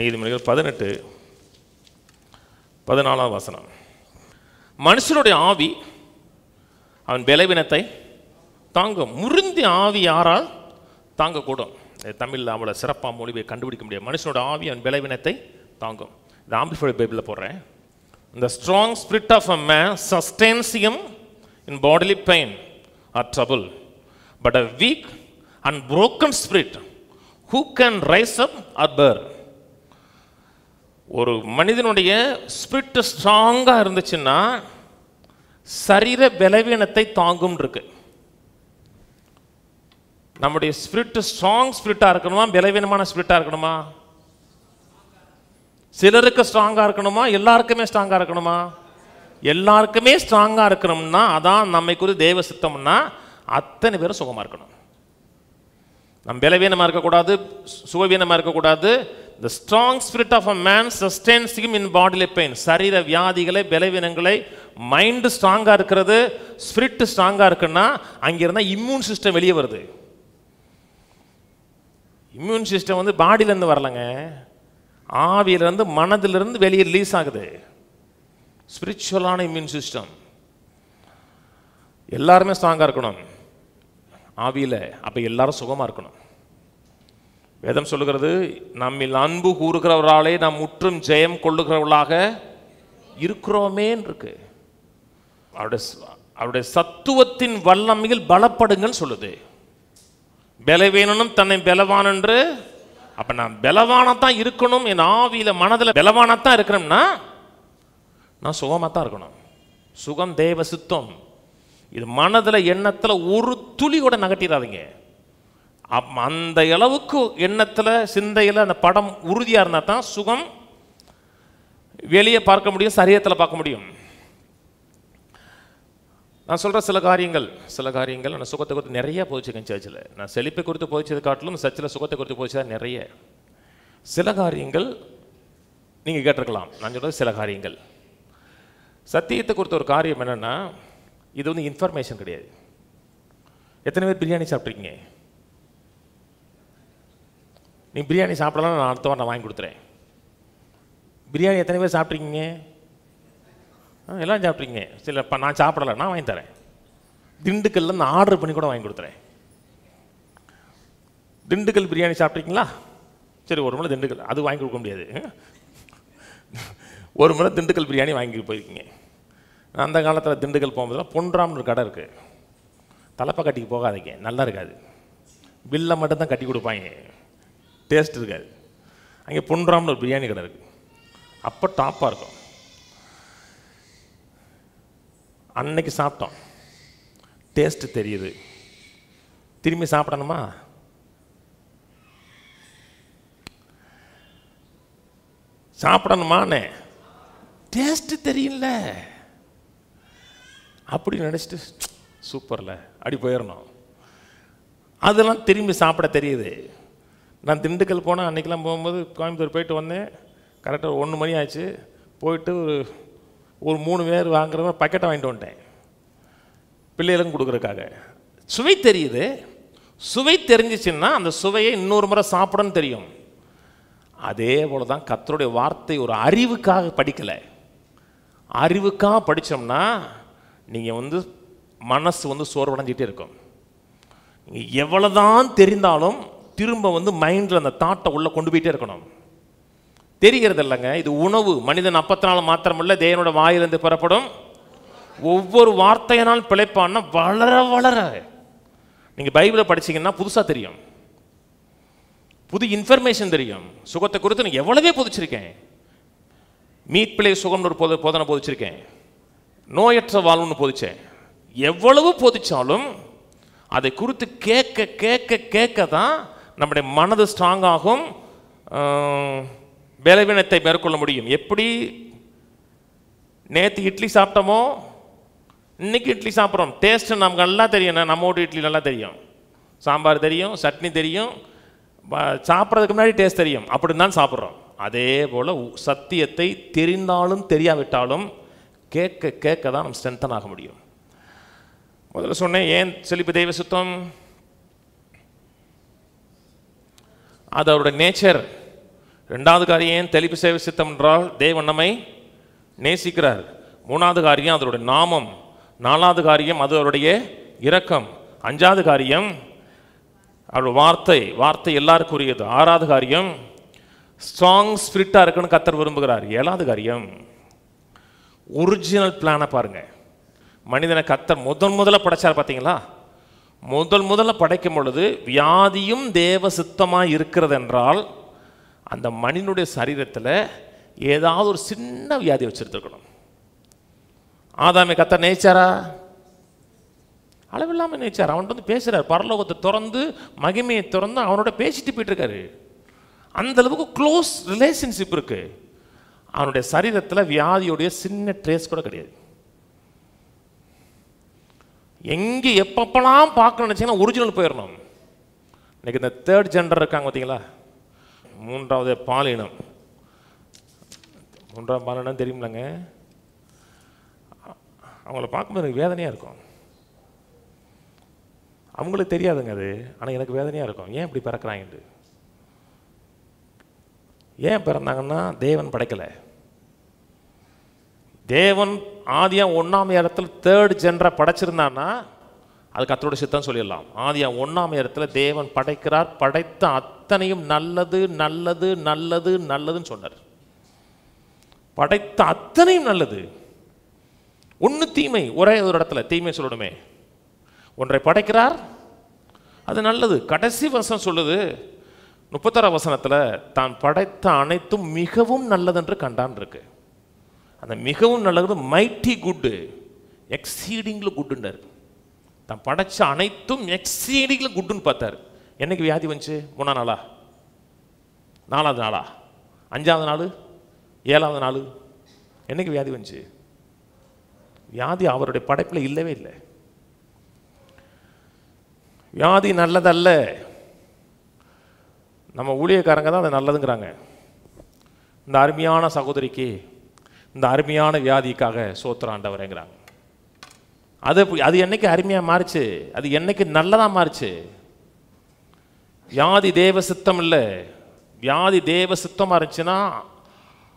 நீதிமொழிகள் 18:14 வசனம். மனுஷனுடைய ஆவி அவன் பலவீனத்தை தாங்கும், முறிந்த ஆவி யாரால் தாங்கக்கூடும்? தமிழில் அவளை சிறப்பாக மொழியை கண்டுபிடிக்க முடியாது. மனுஷனோட ஆவி அவன் பலவீனத்தை தாங்கும். இந்த ஆம்பிளிஃபைட் பைபிளில் போடுறேன். The strong spirit of a man sustains him in bodily pain or trouble, but a weak and broken spirit who can rise up or bear? ஒரு மனிதனுடைய ஸ்பிரிட் ஸ்ட்ராங்காக இருந்துச்சுன்னா சரீர பலவீனத்தை தாங்கும் இருக்கு. நம்முடைய ஸ்பிரிட் ஸ்ட்ராங் ஸ்பிரிட்டா இருக்கணுமா, பலவீனமான ஸ்பிரிட்டா இருக்கணுமா? சிலருக்கு ஸ்ட்ராங்கா இருக்கணுமா, எல்லாருக்குமே ஸ்ட்ராங்கா இருக்கணுமா? எல்லாருக்குமே ஸ்ட்ராங்கா இருக்கணும்னா அதான் நம்மை குறித்து தேவ சித்தம்னா அத்தனை பேரும் சுகமா இருக்கணும். நம்ம பலவீனமா இருக்கக்கூடாது, சுகவீனமா இருக்கக்கூடாது. The strong spirit of a man sustains him in bodily pain. சரீர வியாதிகளை, பலவீனங்களை, மைண்ட் ஸ்ட்ராங்கா இருக்கிறது, ஸ்பிரிட் ஸ்ட்ராங்கா இருக்குன்னா அங்கிருந்தா இம்யூன் சிஸ்டம் வெளியே வருது. இம்யூன் சிஸ்டம் பாடியிலேருந்து வரலங்க, ஆவியிலிருந்து மனதிலிருந்து வெளியே ரிலீஸ் ஆகுது. ஸ்பிரிச்சுவலான இம்யூன் சிஸ்டம். எல்லாருமே ஸ்ட்ராங்காக இருக்கணும் ஆவியில். அப்போ எல்லாரும் சுகமாக இருக்கணும். வேதம் சொல்லுகிறது, நம்மில் அன்பு கூறுகிறவராலே நாம் முற்றும் ஜெயம் கொள்ளுகிறவர்களாக இருக்கிறோமேன்னு இருக்கு. அவருடைய சத்துவத்தின் வல்லமையில் பலப்படுங்கன்னு சொல்லுது. பலவீனனும் தன்னை பலவான் என்று. அப்ப நான் பலவானத்தான் இருக்கணும், என் ஆவியில மனதில் பலவானத்தான் இருக்கணும்னா நான் சுகமாத்தான் இருக்கணும். சுகம் தேவ சித்தம். இது மனதில் எண்ணத்தில் ஒரு துளி கூட நகட்டிடாதீங்க. அந்த அளவுக்கு எண்ணத்தில் சிந்தையில் அந்த படம் உறுதியாக இருந்தால் தான் சுகம் வெளியே பார்க்க முடியும், சரீரத்தில் பார்க்க முடியும். நான் சொல்கிற சில காரியங்கள் நான் சுகத்தை குறித்து நிறைய போதிச்சிருக்கேன் சர்ச்சில். நான் செழிப்பை குறித்து போதிச்சது காட்டிலும் சர்ச்சில் சுகத்தை குறித்து போதிச்சதா நிறைய. சில காரியங்கள் நீங்கள் கேட்டிருக்கலாம். நான் சொல்கிறது சில காரியங்கள். சத்தியத்தை குறித்த ஒரு காரியம் என்னென்னா, இது வந்து இன்ஃபர்மேஷன் கிடையாது. எத்தனை பேர் பிரியாணி சாப்பிட்ருக்கீங்க? நீ பிரியாணி சாப்பிடலாம், நான் அடுத்த வாரம் நான் வாங்கி கொடுத்துறேன். பிரியாணி எத்தனை பேர் சாப்பிட்ருக்கீங்க? எல்லாம் சாப்பிட்றீங்க. சில நான் சாப்பிடலை, நான் வாங்கி தரேன். திண்டுக்கல்ல நான் ஆர்டர் பண்ணி கூட வாங்கி கொடுத்துறேன். திண்டுக்கல் பிரியாணி சாப்பிட்ருக்கீங்களா? சரி, ஒரு முறை திண்டுக்கல் அது வாங்கி கொடுக்க முடியாது. ஒரு முறை திண்டுக்கல் பிரியாணி வாங்கி போயிருக்கீங்க. அந்த காலத்தில் திண்டுக்கல் போகும்போதுலாம் பொன்ராம்னு ஒரு கடை இருக்குது. தலைப்பை கட்டிக்கு போகாதீங்க, நல்லா இருக்காது. பில்லை மட்டும்தான் கட்டி கொடுப்பாங்க, டேஸ்ட் இருக்காது. அங்கே பொன்ராம்னு ஒரு பிரியாணி கடை இருக்குது. அப்போ டாப்பாக இருக்கும். அன்னைக்கு சாப்பிட்டோம், டேஸ்ட்டு தெரியுது. திரும்பி சாப்பிடணுமா? சாப்பிடணுமான்னு டேஸ்ட்டு தெரியல. அப்படி நினச்சிட்டு சூப்பரில் அப்படி போயிடணும். அதெல்லாம் திரும்பி சாப்பிட தெரியுது. நான் திண்டுக்கல் போனேன். அன்றைக்கெலாம் போகும்போது கோயம்புத்தூர் போயிட்டு வந்தேன். கரெக்டாக 1 மணி ஆச்சு. போயிட்டு ஒரு 3 பேர் வாங்குற மாதிரி பக்கெட்டை வாங்கிட்டு வந்துட்டேன், பிள்ளைகளுக்கும் கொடுக்குறதுக்காக. சுவை தெரியுது. சுவை தெரிஞ்சிச்சுன்னா அந்த சுவையை இன்னொரு முறை சாப்பிடணும்னு தெரியும். அதே போல் தான் கர்த்தருடைய வார்த்தை ஒரு அறிவுக்காக படிக்கலை. அறிவுக்காக படித்தோம்னா நீங்கள் வந்து மனசு வந்து சோர்வடைஞ்சிட்டே இருக்கும். நீங்கள் எவ்வளோதான் தெரிந்தாலும் திரும்ப வந்து மைண்டில் அந்த தாட்டை உள்ளே கொண்டு போயிட்டே இருக்கணும். தெரிகிறது இல்லைங்க, இது உணவு. மனிதன் அப்பத்தினால மாத்திரமல்ல, தேவனோட வாயிலிருந்து பெறப்படும் ஒவ்வொரு வார்த்தையினால் பிழைப்பான்னா வளர வளர நீங்கள் பைபிளை படிச்சிங்கன்னா புதுசாக தெரியும், புது இன்ஃபர்மேஷன் தெரியும். சுகத்தை குறித்து நான் எவ்வளவே போதிச்சிருக்கேன். மீட்பிள்ளை சுகம்னு ஒரு போதனை போதிச்சிருக்கேன். நோயற்ற வாழ்வுன்னு போதிச்சேன். எவ்வளவு போதிச்சாலும் அதை குறித்து கேட்க கேட்க கேட்க தான் நம்முடைய மனது ஸ்ட்ராங் ஆகும், பலவீனத்தை மேற்கொள்ள முடியும். எப்படி நேற்று இட்லி சாப்பிட்டோமோ இன்னைக்கு இட்லி சாப்பிட்றோம். டேஸ்ட்டு நமக்கு நல்லா தெரியும். நம்ம வீட்டு இட்லி நல்லா தெரியும், சாம்பார் தெரியும், சட்னி தெரியும், சாப்பிட்றதுக்கு முன்னாடி டேஸ்ட் தெரியும். அப்படி தான் சாப்பிட்றோம். அதே போல் சத்தியத்தை தெரிந்தாலும் தெரியாவிட்டாலும் கேட்க கேட்க தான் நம்ம ஸ்ட்ரென்தன் ஆக முடியும். முதல்ல சொன்னேன், ஏன் செழிப்பு தெய்வ சுத்தம்? அது அவருடைய நேச்சர். 2வது காரியம், ஏன் தெளிப்பு சேவை சித்தம் என்றால் தேவன் நம்மை நேசிக்கிறார். 3வது காரியம் அதனுடைய நாமம். 4வது காரியம் அது அவருடைய இரக்கம். 5வது காரியம் அவருடைய வார்த்தை எல்லாருக்கும் உரியது. 6வது காரியம் ஸ்ட்ராங் ஸ்பிரிட்டாக இருக்குன்னு கர்த்தர் விரும்புகிறார். 7வது காரியம் ஒரிஜினல் பிளானை பாருங்க. மனிதனை கர்த்தர் முதல்ல படைச்சார் பார்த்தீங்களா? முதல்ல படைக்கும் பொழுது வியாதியும் தேவ சித்தமாக இருக்கிறது என்றால் அந்த மனிதனுடைய சரீரத்தில் ஏதாவது ஒரு சின்ன வியாதி வச்சிருக்கணும். ஆதாமை கர்த்தர் நேச்சாரா? அளவில்லாமல் நேச்சார். அவன்கிட்ட வந்து பேசுகிறார், பரலோகத்தை திறந்து மகிமையை திறந்து அவனோட பேசிட்டு போயிட்டு இருக்காரு. அந்த அளவுக்கு க்ளோஸ் ரிலேஷன்ஷிப் இருக்கு. அவனுடைய சரீரத்தில் வியாதியுடைய சின்ன ட்ரேஸ் கூட கிடையாது. எங்கே எப்பப்பெல்லாம் பார்க்க நினச்சிங்கன்னா ஒரிஜினல் போயிடணும். இன்னைக்கு இந்த 3rd ஜெண்டர் இருக்காங்க பார்த்தீங்களா, 3வது பாலினம். 3ஆம் பாலினம் தெரியுமில்லங்க. அவங்கள பார்க்கும்போது எனக்கு வேதனையாக இருக்கும். அவங்களுக்கு தெரியாதுங்க அது, ஆனால் எனக்கு வேதனையாக இருக்கும். ஏன் இப்படி பிறக்கிறாங்கன்ட்டு. ஏன் பிறந்தாங்கன்னா தேவன் படைக்கலை. தேவன் ஆதியாக 1ஆம் இடத்துல 3rd ஜெண்டரை படைச்சிருந்தான்னா அது கர்த்தருடைய சித்தம் சொல்லிடலாம். ஆதியாகமம் 1 தேவன் படைக்கிறார், படைத்த அத்தனையும் நல்லது நல்லது நல்லது நல்லதுன்னு சொன்னார். படைத்த அத்தனையும் நல்லது, ஒன்று தீமை. ஒரே ஒரு இடத்துல தீமை சொல்லணுமே. ஒன்றை படைக்கிறார், அது நல்லது. கடைசி வசனம் சொல்லுது 36 வசனத்தில் தான் படைத்த அனைத்தும் மிகவும் நல்லதென்று கண்டான் இருக்கு. அந்த மிகவும் நல்லது மைட்டி குட்டு, எக்ஸீடிங்ல குட்டுன்னாரு. தான் படைச்ச அனைத்தும் எக்ஸீடிங்ல குட்டுன்னு பார்த்தார். என்னைக்கு வியாதி வந்துச்சு? 3ஆம் நாளா, 4ஆவது நாளா, 5ஆவது நாள், 7ஆவது நாள்? என்னைக்கு வியாதி வந்துச்சு? வியாதி அவருடைய படைப்பில் இல்லவே இல்லை. வியாதி நல்லதல்ல. நம்ம ஊழியக்காரங்க தான் அது நல்லதுங்கிறாங்க. இந்த அருமையான சகோதரிக்கு இந்த அருமையான வியாதிக்காக சோத்திரம் ஆண்டவரேங்கிறாங்க. அது என்னைக்கு அருமையாக மாறிச்சு? அது என்னைக்கு நல்லதாக மாறிச்சு? வியாதி தேவ சித்தம் இல்லை. வியாதி தேவ சித்தமாக இருந்துச்சுன்னா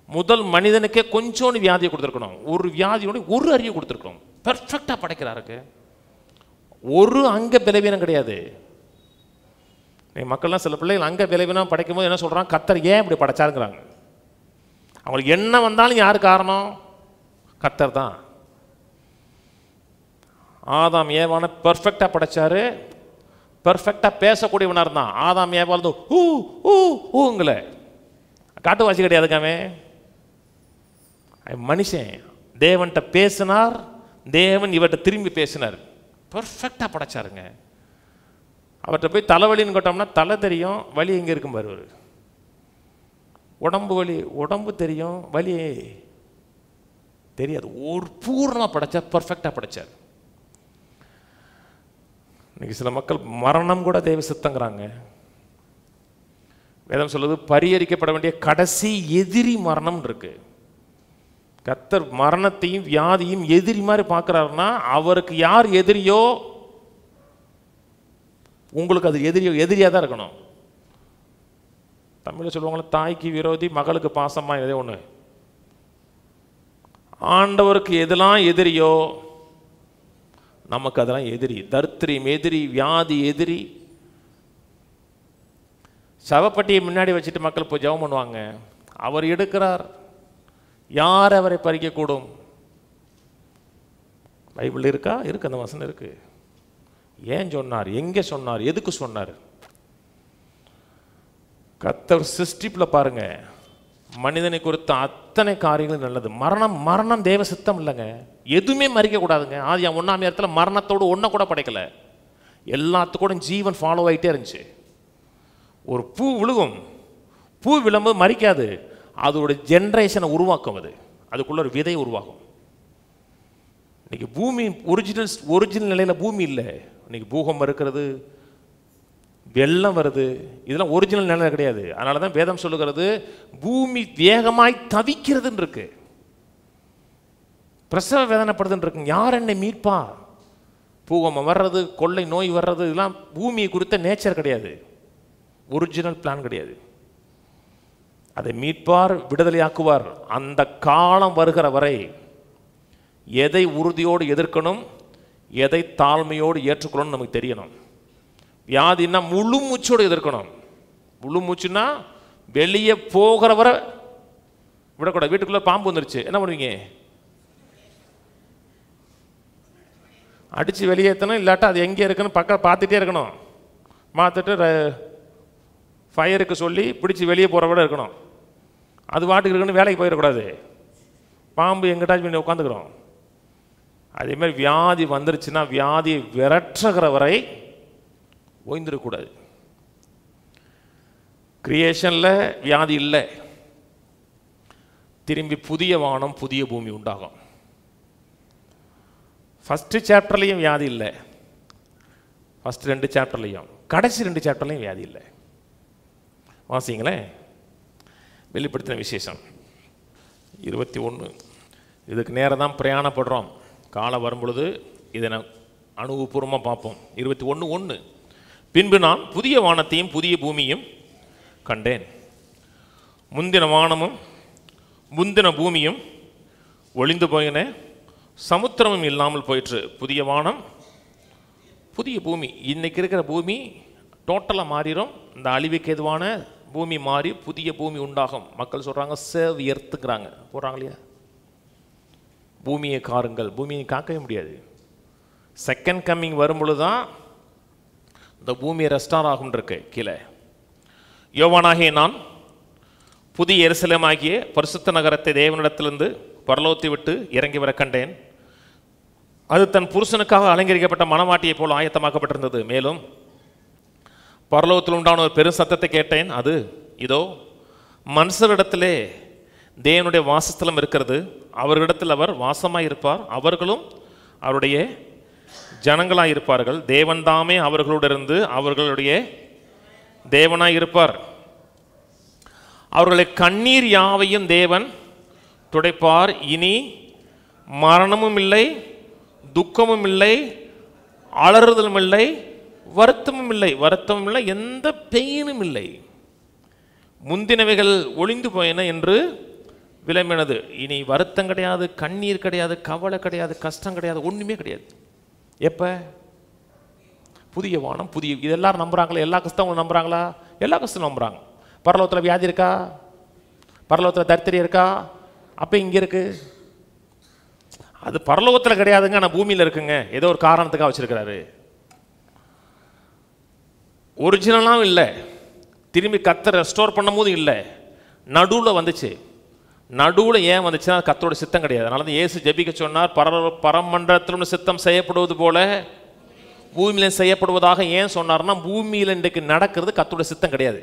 முதல் மனிதனுக்கே கொஞ்சோண்டு வியாதியை கொடுத்துருக்கணும். ஒரு வியாதியோட ஒரு அறிவை கொடுத்துருக்கணும். பெர்ஃபெக்டாக படைக்கிறாருக்கு. ஒரு அங்க பலவீனம் கிடையாது. மக்கள்லாம் சில பிள்ளைகள் அங்க பலவீனம் படைக்கும் போது என்ன சொல்கிறாங்க? கர்த்தர் ஏன் இப்படி படைச்சாருங்கிறாங்க. அவங்களுக்கு என்ன வந்தாலும் யார் காரணம்? கர்த்தர் தான். ஆதாம் ஏவான பெர்ஃபெக்டாக படைச்சாரு. பெர்ஃபெக்டாக பேசக்கூடியவனாக இருந்தான். ஆதாம் ஏவாள் ஊ ஊ ஊங்கள காட்டுவாசி கிடையாதுக்காமே. மனுஷன் தேவன்கிட்ட பேசினார், தேவன் இவர்கிட்ட திரும்பி பேசினார். பெர்ஃபெக்டாக படைச்சாருங்க. அவர்கிட்ட போய் தலைவலின்னு கேட்டோம்னா தலை தெரியும், வலி எங்கே இருக்கும் பாரு. உடம்பு வலி, உடம்பு தெரியும், வலி தெரியாது. ஒரு பூர்ணமாக படைச்சார், பெர்ஃபெக்டாக படைச்சார். இன்னைக்கு சில மக்கள் மரணம் கூட தெய்வ சித்தங்கிறாங்க. வேதம் சொல்லுது பரிகரிக்கப்பட வேண்டிய கடைசி எதிரி மரணம் இருக்கு. கர்த்தர் மரணத்தையும் வியாதியும் எதிரி மாதிரி பார்க்கிறாருன்னா அவருக்கு யார் எதிரியோ உங்களுக்கு அது எதிரியாக தான் இருக்கணும். தமிழில் சொல்லுவாங்களே, தாய்க்கு விரோதி மகளுக்கு பாசமா, இதே ஒன்று. ஆண்டவருக்கு எதெல்லாம் எதிரியோ நமக்கு அதெல்லாம் எதிரி. தரித்திரம் எதிரி, வியாதி எதிரி. சவப்பட்டியை முன்னாடி வச்சுட்டு மக்கள் போய் ஜெபம் பண்ணுவாங்க. அவர் எடுக்கிறார், யார் அவரை பறிக்கக்கூடும்? பைபிள் இருக்கா? இருக்கு, அந்த வசனம் இருக்கு. ஏன் சொன்னார்? எங்கே சொன்னார்? எதுக்கு சொன்னார்? கர்த்தர் சிருஷ்டிப்பில் பாருங்க, மனிதனை குறித்த அத்தனை காரியங்களும் நல்லது. மரணம் தேவ சித்தம் இல்லைங்க. எதுவுமே மறிக்க கூடாதுங்க. ஆதியாகமம் 1 மரணத்தோடு ஒன்றை கூட படைக்கல. எல்லாத்துக்கூட ஜீவன் ஃபாலோ ஆகிட்டே இருந்துச்சு. ஒரு பூ விழுகும், பூ விழும்போது மறிக்காது, அதோட ஜென்ரேஷனை உருவாக்கும். அதுக்குள்ள ஒரு விதை உருவாகும். இன்னைக்கு பூமி ஒரிஜினல் நிலையில் பூமி இல்லை. இன்னைக்கு பூகம்பம் இருக்கிறது, வெள்ளம் வருது, இதெல்லாம் ஒரிஜினல் நிலை கிடையாது. அதனால தான் வேதம் சொல்லுகிறது பூமி வேகமாய் தவிக்கிறதுன்னு இருக்கு, பிரசவ வேதனைப்படுதுன்னு இருக்கு. யார் என்னை மீட்பா? பூகம்பம் வர்றது, கொள்ளை நோய் வர்றது, இதெல்லாம் பூமியை குறித்த நேச்சர் கிடையாது, ஒரிஜினல் பிளான் கிடையாது. அதை மீட்பார், விடுதலையாக்குவார். அந்த காலம் வருகிற வரை எதை உறுதியோடு எதிர்க்கணும், எதை தாழ்மையோடு ஏற்றுக்கணும்னு நமக்கு தெரியணும். வியாதினா முழு மூச்சோடு எதிர்க்கணும். முழு மூச்சுன்னா வெளியே போகிற வரை விடக்கூடாது. வீட்டுக்குள்ள பாம்பு வந்துருச்சு, என்ன பண்ணுவீங்க? அடித்து வெளியேற்றணும். இல்லாட்டா அது எங்கே இருக்குன்னு பக்கம் பார்த்துட்டே இருக்கணும். பார்த்துட்டு ஃபயருக்கு சொல்லி பிடிச்சி வெளியே போகிற விட இருக்கணும். அது வாட்டுக்கு இருக்குன்னு வேலைக்கு போயிடக்கூடாது. பாம்பு எங்கிட்டாச்சும் பண்ணி உட்காந்துக்கிறோம். அதேமாதிரி வியாதி வந்துருச்சுன்னா வியாதியை விரட்டுகிற வரை ஓய்ந்துடக்கூடாது. கிரியேஷனில் வியாதி இல்லை, திரும்பி புதிய வானம் புதிய பூமி உண்டாகும். ஃபஸ்ட்டு சாப்டர்லையும் வியாதி இல்லை, ஃபஸ்ட்டு 2 சாப்டர்லையும், கடைசி 2 சாப்டர்லையும் வியாதி இல்லை. வாசிங்களேன், வெளிப்படுத்தின விசேஷம் 21. இதுக்கு நேரம் தான் பிரயாணப்படுறோம். காலம் வரும்பொழுது இதை நான் அனுபவபூர்வமாக பார்ப்போம். 21:1. பின்பு நான் புதிய வானத்தையும் புதிய பூமியும் கண்டேன். முந்தின வானமும் முந்தின பூமியும் ஒளிந்து போயின, சமுத்திரமும் இல்லாமல் போயிற்று. புதிய வானம் புதிய பூமி. இன்னைக்கு இருக்கிற பூமி டோட்டலாக மாறிடும். இந்த அழிவுக்கு எதுவான பூமி மாறி புதிய பூமி உண்டாகும். மக்கள் சொல்கிறாங்க சேவ் எர்த்துக்கிறாங்க, போடுறாங்க இல்லையா? பூமியை காருங்கள், பூமியை காக்கவே முடியாது. செகண்ட் கம்மிங் வரும்பொழுது தான் இந்த பூமியை ரெஸ்டார் ஆகும் இருக்கு கீழே. யோவானாகிய நான் புதிய எருசலேமாகிய பரிசுத்த நகரத்தை தேவனிடத்திலிருந்து பரலோகத்தை விட்டு இறங்கி வர கண்டேன். அது தன் புருஷனுக்காக அலங்கரிக்கப்பட்ட மணவாட்டியை போல் ஆயத்தமாக்கப்பட்டிருந்தது. மேலும் பரலோகத்தில் உண்டான ஒரு பெரும் சத்தத்தை கேட்டேன். அது இதோ மனுஷரிடத்திலே தேவனுடைய வாசஸ்தலம் இருக்கிறது, அவர்களிடத்தில் அவர் வாசமாய் இருப்பார், அவர்களும் அவருடைய ஜனங்களாய் இருப்பார்கள். தேவன் தாமே அவர்களுடைய அவர்களுடைய தேவனாய் இருப்பார். அவர்களை கண்ணீர் யாவையும் தேவன் துடைப்பார். இனி மரணமும் இல்லை, துக்கமும் இல்லை, அலறுதலும் இல்லை, வருத்தமும் இல்லை. வருத்தமும் இல்லை, எந்த பெயினும் இல்லை. முந்தினவைகள் ஒளிந்து போயின என்று விளம்பினது. இனி வருத்தம் கிடையாது, கண்ணீர் கிடையாது, கவலை கிடையாது, கஷ்டம் கிடையாது, ஒன்றுமே கிடையாது. எப்போ? புதிய வானம் புதிய. இது எல்லாரும் நம்புறாங்களா? எல்லா கஷ்டங்களும் நம்புறாங்களா? எல்லா கஷ்டம் நம்புறாங்க. பரலோகத்தில் வியாதி இருக்கா? பரலோகத்தில் தரித்திரம் இருக்கா? அப்போ இங்கே இருக்கு. அது பரலோகத்தில் கிடையாதுங்க, ஆனால் பூமியில் இருக்குங்க. ஏதோ ஒரு காரணத்துக்காக வச்சிருக்கிறாரு. ஒரிஜினலாகவும் இல்லை, திரும்பி கர்த்தர் ரெஸ்டோர் பண்ணும் போது இல்லை, நடுவில் வந்துச்சு. நடுவில் ஏன் வந்துச்சுன்னா கர்த்தரோட சித்தம் கிடையாது. அதனால தான் இயேசு ஜெபிக்க சொன்னார், பரமண்டலத்திலும் சித்தம் செய்யப்படுவது போல பூமியில செய்யப்படுவதாக. ஏன் சொன்னார்னா பூமியில் இன்றைக்கு நடக்கிறது கர்த்தரோட சித்தம் கிடையாது.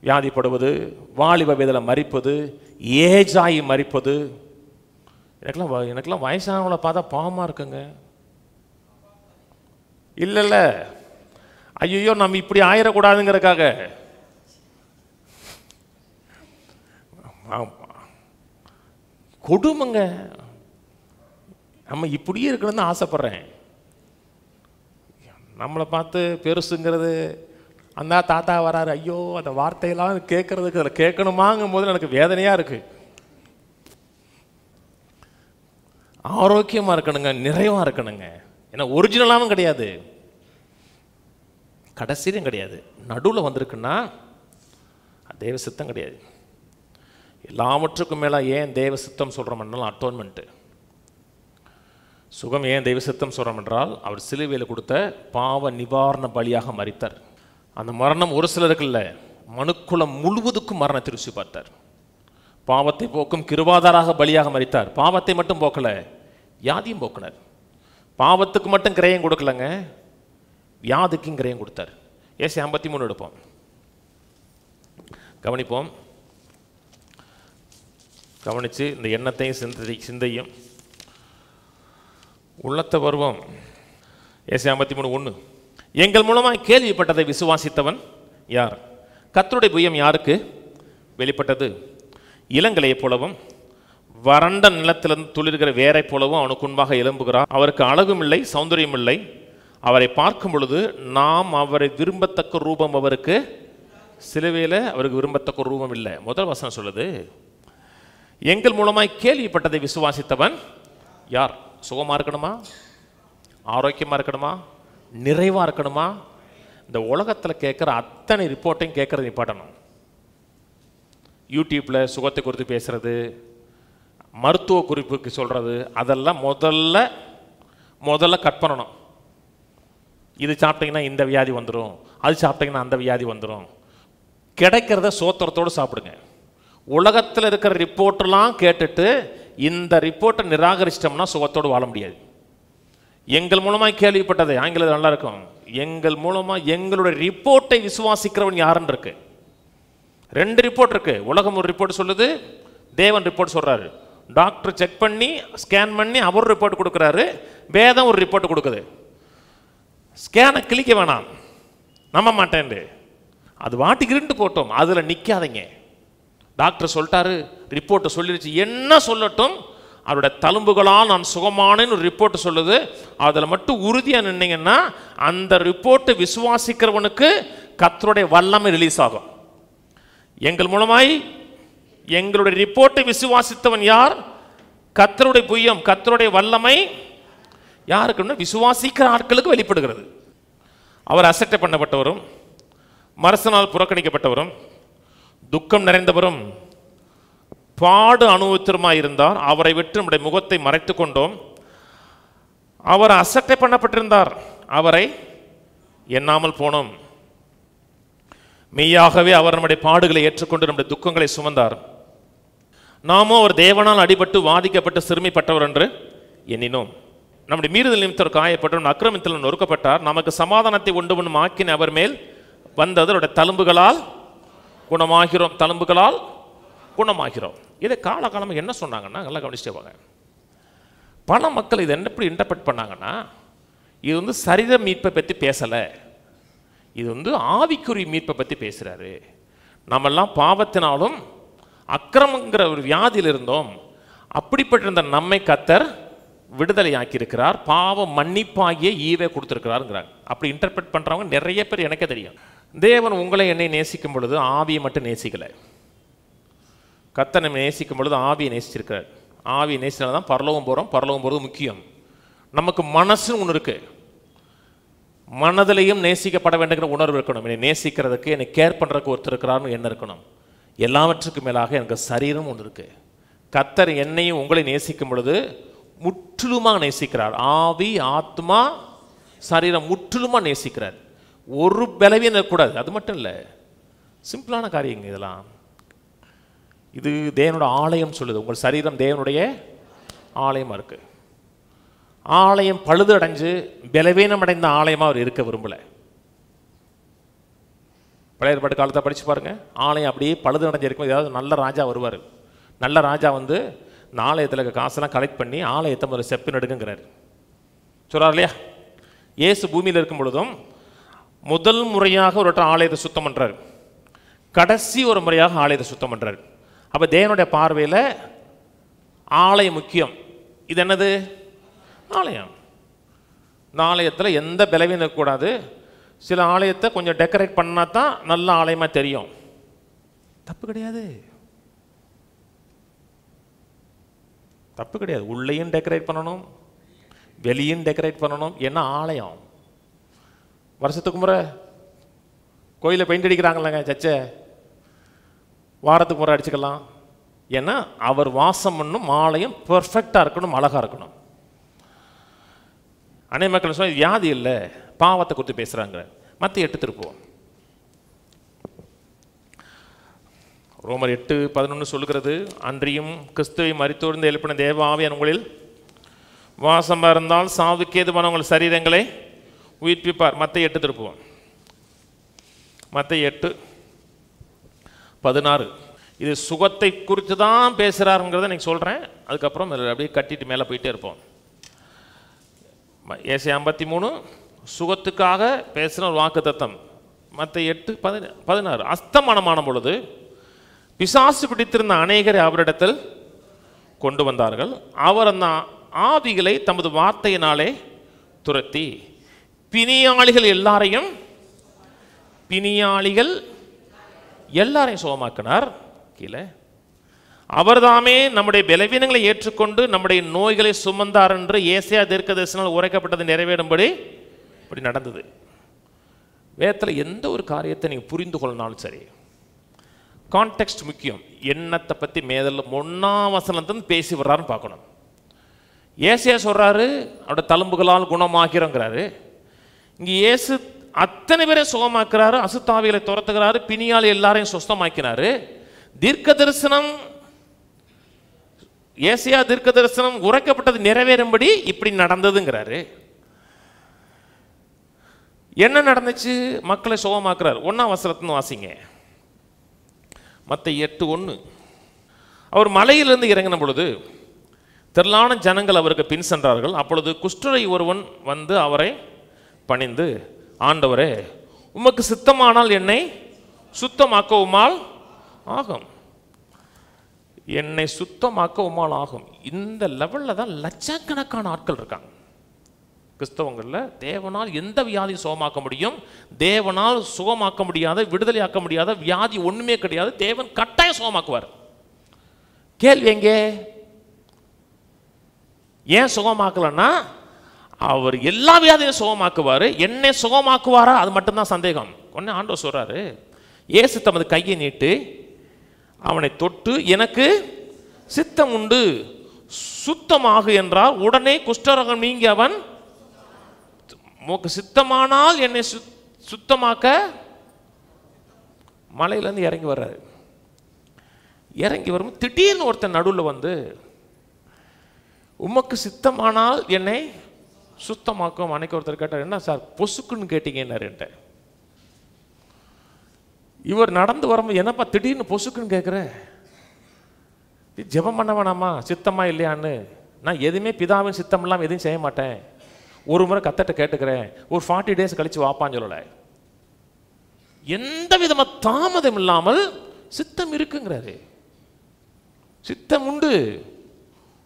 வியாதிப்படுவது, வாலிப வயதில் மரிப்பது, ஏஜாயி மரிப்பது. எனக்கெல்லாம் வயசானவங்களை பார்த்தா பாவமாக இருக்குங்க. இல்லைல்ல, ஐயோ நம்ம இப்படி ஆயிடக்கூடாதுங்கிறதுக்காக. கொடுமைங்க. நம்ம இப்படியே இருக்கணும்னு ஆசைப்படுறேன். நம்மளை பார்த்து பெருசுங்கிறது, அந்த தாத்தா வராரு, ஐயோ அந்த வார்த்தையெல்லாம் கேட்கறதுக்கு அதில் கேட்கணுமாங்கும் போது எனக்கு வேதனையாக இருக்கு. ஆரோக்கியமாக இருக்கணுங்க, நிறைவாக இருக்கணுங்க. ஏன்னா ஒரிஜினலாகவும் கிடையாது, கடைசியிலும் கிடையாது, நடுவில் வந்திருக்குன்னா தேவ சித்தம் கிடையாது. எல்லாவற்றுக்கும் மேலே ஏன் தேவ சித்தம் சொல்கிறோம்னாலும் அட்டோன்மெண்ட்டு. சுகம் ஏன் தெய்வ சித்தம் சொல்கிறோம் என்றால் அவர் சிலுவையில் கொடுத்த பாவ நிவாரண பலியாக மரித்தார். அந்த மரணம் ஒரு சிலருக்கு இல்லை, மனுக்குலம் முழுவதுக்கும் மரணத்தை ருசி பார்த்தார். பாவத்தை போக்கும் கிருபாதாராக பலியாக மரித்தார். பாவத்தை மட்டும் போக்கலை, வியாதியும் போக்கினார். பாவத்துக்கு மட்டும் கிரயம் கொடுக்கலங்க, வியாதிக்கும் கிரயம் கொடுத்தார். ஏசி 53 எடுப்போம், கவனிப்போம். கவனித்து இந்த எண்ணத்தையும் சிந்தையும் உள்ளத்த வருவோம். ஏசி 53:1. எங்கள் மூலமாக கேள்விப்பட்டதை விசுவாசித்தவன் யார்? கர்த்தருடைய புயம் யாருக்கு வெளிப்பட்டது? இளங்கலையை போலவும் வறண்ட நிலத்திலிருந்து துளிர்கிற வேரை போலவும் அவனுக்கு முன்பாக எழும்புகிறார். அவருக்கு அழகும் இல்லை, சௌந்தரியம் இல்லை. அவரை பார்க்கும் பொழுது நாம் அவரை விரும்பத்தக்க ரூபம் அவருக்கு சிலுவையில் அவருக்கு விரும்பத்தக்க ரூபம் இல்லை. முதல் வசனம் சொல்லுது, எங்கள் மூலமாய் கேள்விப்பட்டதை விசுவாசித்தவன் யார்? சுகமாக இருக்கணுமா? ஆரோக்கியமாக இருக்கணுமா? நிறைவாக இருக்கணுமா? இந்த உலகத்தில் கேட்குற அத்தனை ரிப்போர்ட்டையும் கேட்குறது நிப்பாட்டணும். யூடியூப்பில் சுகத்தை குறித்து பேசுகிறது, மருத்துவ குறிப்புக்கு சொல்கிறது, அதெல்லாம் முதல்ல கட் பண்ணணும். இது சாப்பிட்டீங்கன்னா இந்த வியாதி வந்துடும், அது சாப்பிட்டீங்கன்னா அந்த வியாதி வந்துடும். கிடைக்கிறத சோத்திரத்தோடு சாப்பிடுங்க. உலகத்தில் இருக்கிற ரிப்போர்ட்டெல்லாம் கேட்டுட்டு இந்த ரிப்போர்ட்டை நிராகரிச்சிட்டோம்னா சுகத்தோடு வாழ முடியாது. எங்கள் மூலமாக கேள்விப்பட்டதை, ஆங்கிலத்தில் நல்லா இருக்கும், எங்கள் மூலமாக எங்களுடைய ரிப்போர்ட்டை விசுவாசிக்கிறவன் யாருன்னு இருக்கு. 2 ரிப்போர்ட் இருக்கு. உலகம் ஒரு ரிப்போர்ட் சொல்லுது, தேவன் ரிப்போர்ட் சொல்றாரு. டாக்டர் செக் பண்ணி ஸ்கேன் பண்ணி அவர் ரிப்போர்ட் கொடுக்குறாரு, வேதம் ஒரு ரிப்போர்ட் கொடுக்குது. ஸ்கேனை கிளிக்க வேணாம், நம்ப மாட்டேன், அது வாட்டிக்கிட்டு போட்டோம், அதில் நிற்காதீங்க. டாக்டர் சொல்லிட்டாரு, ரிப்போர்ட்டை சொல்லிடுச்சு, என்ன சொல்லட்டும், அவருடைய தழும்புகளால் நான் சுகமானேன்னு ஒரு ரிப்போர்ட் சொல்லுது. அதில் மட்டும் உறுதியாக நின்னீங்கன்னா அந்த ரிப்போர்ட்டை விசுவாசிக்கிறவனுக்கு கர்த்தருடைய வல்லமை ரிலீஸ் ஆகும். எங்கள் மூலமாய் எங்களுடைய ரிப்போர்ட்டை விசுவாசித்தவன் யார்? கர்த்தருடைய புயம், கர்த்தருடைய வல்லமை யாருக்குன்னா விசுவாசிக்கிற ஆட்களுக்கு வெளிப்படுகிறது. அவர் அசட்டை பண்ணப்பட்டவரும் மரசனால் புறக்கணிக்கப்பட்டவரும் துக்கம் நிறைந்தவரும் பாடு அனுபவத்திலுமாய் இருந்தார். அவரை விட்டு நம்முடைய முகத்தை மறைத்து கொண்டோம். அவர் அசட்டை பண்ணப்பட்டிருந்தார், அவரை எண்ணாமல் போனோம். மெய்யாகவே அவர் நம்முடைய பாடுகளை ஏற்றுக்கொண்டு நம்முடைய துக்கங்களை சுமந்தார். நாமோ அவர் தேவனால் அடிபட்டு வாதிக்கப்பட்டு சிறுமைப்பட்டவர் என்று எண்ணினோம். நம்முடைய மீறுதல் நிமித்தம் காயப்பட்டவர், அக்கிரமத்தில் நொறுக்கப்பட்டார். நமக்கு சமாதானத்தை உண்டு பண்ணும் ஆக்கின அவர் மேல் வந்தது. அவருடைய தழும்புகளால் குணமாகிறோம், தழும்புகளால் குணமாகிறோம். இதை காலகாலமாக என்ன சொன்னாங்கன்னா, நல்லா கவனிச்சுட்டே வாங்க. பல மக்கள் இதை என்ன எப்படி இன்டர்பிரட் பண்ணாங்கன்னா, இது வந்து சரீர மீட்பை பற்றி பேசலை, இது வந்து ஆவிக்குரிய மீட்பை பற்றி பேசுகிறாரு. நம்மெல்லாம் பாவத்தினாலும் அக்கிரமங்கிற ஒரு வியாதியில் இருந்தோம், அப்படிப்பட்டிருந்த நம்மை கர்த்தர் விடுதலை ஆக்கியிருக்கிறார், பாவம் மன்னிப்பாகிய ஈவை கொடுத்துருக்கிறாருங்கிறாங்க. அப்படி இன்டர்பிரட் பண்ணுறவங்க நிறைய பேர் எனக்கே தெரியும். தேவன் உங்களை என்னை நேசிக்கும் பொழுது ஆவியை மட்டும் நேசிக்கலை, கர்த்தர் நம்ம நேசிக்கும் பொழுது ஆவியை நேசிச்சிருக்கிறார். ஆவியை நேசினால தான் பரலோகம் போகிறோம். பரலோகம் போகிறது முக்கியம். நமக்கு மனசுன்னு ஒன்று இருக்குது, மனதிலையும் நேசிக்கப்பட வேண்டுங்கிற உணர்வு இருக்கணும். என்னை நேசிக்கிறதுக்கு, என்னை கேர் பண்ணுறதுக்கு ஒருத்தர் இருக்கிறாருன்னு என்ன இருக்கணும். எல்லாவற்றுக்கும் மேலாக எனக்கு சரீரம் ஒன்று இருக்குது. கர்த்தர் என்னையும் உங்களை நேசிக்கும் பொழுது முற்றிலுமாக நேசிக்கிறார். ஆவி ஆத்மா சரீரம் முற்றிலுமாக நேசிக்கிறார். ஒரு பலவீனம் இருக்கக்கூடாது. அது மட்டும் இல்லை, சிம்பிளான காரியங்க இதெல்லாம். இது தேவனோட ஆலயம் சொல்லுது. உங்கள் சரீரம் தேவனுடைய ஆலயமாக இருக்கு. ஆலயம் பழுது அடைஞ்சு பலவீனம் அடைந்த ஆலயமாக அவர் இருக்க விரும்பலை. பழைய ஏற்பாட்டு காலத்தை படித்து பாருங்க. ஆலயம் அப்படியே பழுது அடைஞ்சு இருக்கும். ஏதாவது நல்ல ராஜா வருவார். நல்ல ராஜா வந்து இந்த ஆலயத்தில் இருக்க காசெல்லாம் கலெக்ட் பண்ணி ஆலயத்தை முதல்ல செப்பு நடுங்கிறார் சொல்கிறார் இல்லையா. இயேசு பூமியில் இருக்கும் பொழுதும் முதல் முறையாக ஒரு ஆலயத்தை சுத்தம் பண்ணுறாரு, கடைசி ஒரு முறையாக ஆலயத்தை சுத்தம் பண்ணுறாரு. அப்போ தேவனுடைய பார்வையில் ஆலயம் முக்கியம். இது என்னது? ஆலயம். இந்த ஆலயத்தில் எந்த பலவீனம் இருக்கக்கூடாது. சில ஆலயத்தை கொஞ்சம் டெக்கரேட் பண்ணால் தான் நல்ல ஆலயமாக தெரியும். தப்பு கிடையாது, தப்பு கிடையாது. உள்ளேயும் டெக்கரேட் பண்ணணும், வெளியும் டெக்கரேட் பண்ணணும். ஏன்னா ஆலயம். வருஷத்துக்கு முறை கோயிலை பெயிண்ட் அடிக்கிறாங்கல்லங்க சர்ச்சை, வாரத்துக்கு முறை அடிச்சுக்கலாம். ஏன்னா அவர் வாசம் பண்ணும் ஆலயம் பெர்ஃபெக்டாக இருக்கணும், அழகாக இருக்கணும். அநேக மக்கள் சொன்ன வியாதி இல்லை, பாவத்தை குறித்து பேசுகிறாங்க. மற்ற 8 திருப்போம். ரோமர் 8:11 சொல்லுகிறது, அன்றியும் கிறிஸ்துவை மரித்தோர்ந்து எழுப்பின தேவ ஆவியானவர் உங்களில் வாசம் இருந்தால் சாவுக்கு ஏதுவான உங்கள் சரீரங்களை உயிர்ப்பிப்பார். மற்ற 8 திருப்புவோம். மற்ற 8:16. இது சுகத்தை குறித்து தான் பேசுகிறாருங்கிறத நீங்கள் சொல்கிறேன். அதுக்கப்புறம் அப்படியே கட்டிட்டு மேலே போயிட்டே இருப்போம். ஏசாயா 53 சுகத்துக்காக பேசுகிற ஒரு வாக்கு தத்தம். மற்ற 8:16. அஸ்தமனமான பொழுது பிசாசு பிடித்திருந்த அநேகரை அவரிடத்தில் கொண்டு வந்தார்கள். அவர் அந்த ஆவிகளை தமது வார்த்தையினாலே துரத்தி பிணியாளிகள் எல்லாரையும் சுகமாக்கினார். கீழே அவர்தாமே நம்முடைய பலவீனங்களை ஏற்றுக்கொண்டு நம்முடைய நோய்களை சுமந்தார் என்று ஏசாயா தீர்க்கதரிசனால் உரைக்கப்பட்டது நிறைவேறும்படி இப்படி நடந்தது. வேதத்தில் எந்த ஒரு காரியத்தை நீங்கள் புரிந்து கொள்ளனாலும் சரி, கான்டெக்ஸ்ட் முக்கியம். எண்ணத்தை பற்றி மேதல்ல 1ஆம் வசனத்திலிருந்து பேசி வர்றாருன்னு பார்க்கணும். ஏசாயா சொல்கிறாரு அவருடைய தழும்புகளால் குணமாகிறோங்கிறாரு. இங்கே இயேசு அத்தனை பேரை சுகமாக்குறாரு, அசுத்தாவிகளை துரத்துகிறாரு, பிணியால் எல்லாரையும் சுத்தமாக்கினாரு. தீர்க்க தரிசனம், ஏசாயா தீர்க்க தரிசனம் உரைக்கப்பட்டது நிறைவேறும்படி இப்படி நடந்ததுங்கிறாரு. என்ன நடந்துச்சு? மக்களை சுகமாக்குறாரு. 1ஆம் வசனத்திலிருந்து வாசிங்க. மற்ற 8:1. அவர் மலையிலிருந்து இறங்கின பொழுது திரளான ஜனங்கள் அவருக்கு பின் சென்றார்கள். அப்பொழுது குஷ்டரை ஒருவன் வந்து அவரை பணிந்து, ஆண்டவரே, உமக்கு சித்தமானால் என்னை சுத்தமாக்க உம்மால் ஆகும், என்னை சுத்தமாக்க உம்மால் ஆகும். இந்த லெவலில் தான் லட்சக்கணக்கான ஆட்கள் இருக்காங்க கிறிஸ்தவங்களில். தேவனால் எந்த வியாதியும் சுகமாக்க முடியும், தேவனால் சுகமாக்க முடியாத, விடுதலையாக்க முடியாத வியாதி ஒன்றுமே கிடையாது. தேவன் கட்டாயம் சுகமாக்குவார். கேள்வி எங்கே? ஏன் சுகமாக்கலன்னா அவர் எல்லா வியாதியும் சுகமாக்குவார். என்னை சுகமாக்குவாரா அது மட்டும்தான் சந்தேகம். உடனே ஆண்டவர் சொல்றாரு, இயேசு தமது கையை நீட்டு அவனை தொட்டு எனக்கு சித்தம் உண்டு சுத்தமாக என்றார். உடனே குஷ்டரோகம் நீங்கி அவன் உமக்கு சித்தமானால் என்னை சுத்தமாக்க மலையிலேருந்து இறங்கி வர்றாரு. இறங்கி வரும் திடீர்னு ஒருத்தன் நடுவில் வந்து உமக்கு சித்தமானால் என்னை சுத்தமாக்கும். அன்னைக்கு ஒருத்தர் கேட்டார், என்ன சார் பொசுக்குன்னு கேட்டீங்கன்னாருன்ட்ட. இவர் நடந்து வரும்போது என்னப்பா திடீர்னு பொசுக்குன்னு கேட்குற, ஜெபம் பண்ண வேணாமா சித்தமா இல்லையான்னு? நான் எதுவுமே பிதாவின் சித்தம் இல்லாமல் எதையும் செய்ய மாட்டேன். ஒரு முறை கத்தட்ட கேட்டுக்கிறேன், ஒரு 40 days கழிச்சு வாப்பான்னு சொல்லலை. எந்த விதமாக தாமதம் இல்லாமல் சித்தம் இருக்குங்கிறாரு. சித்தம் உண்டு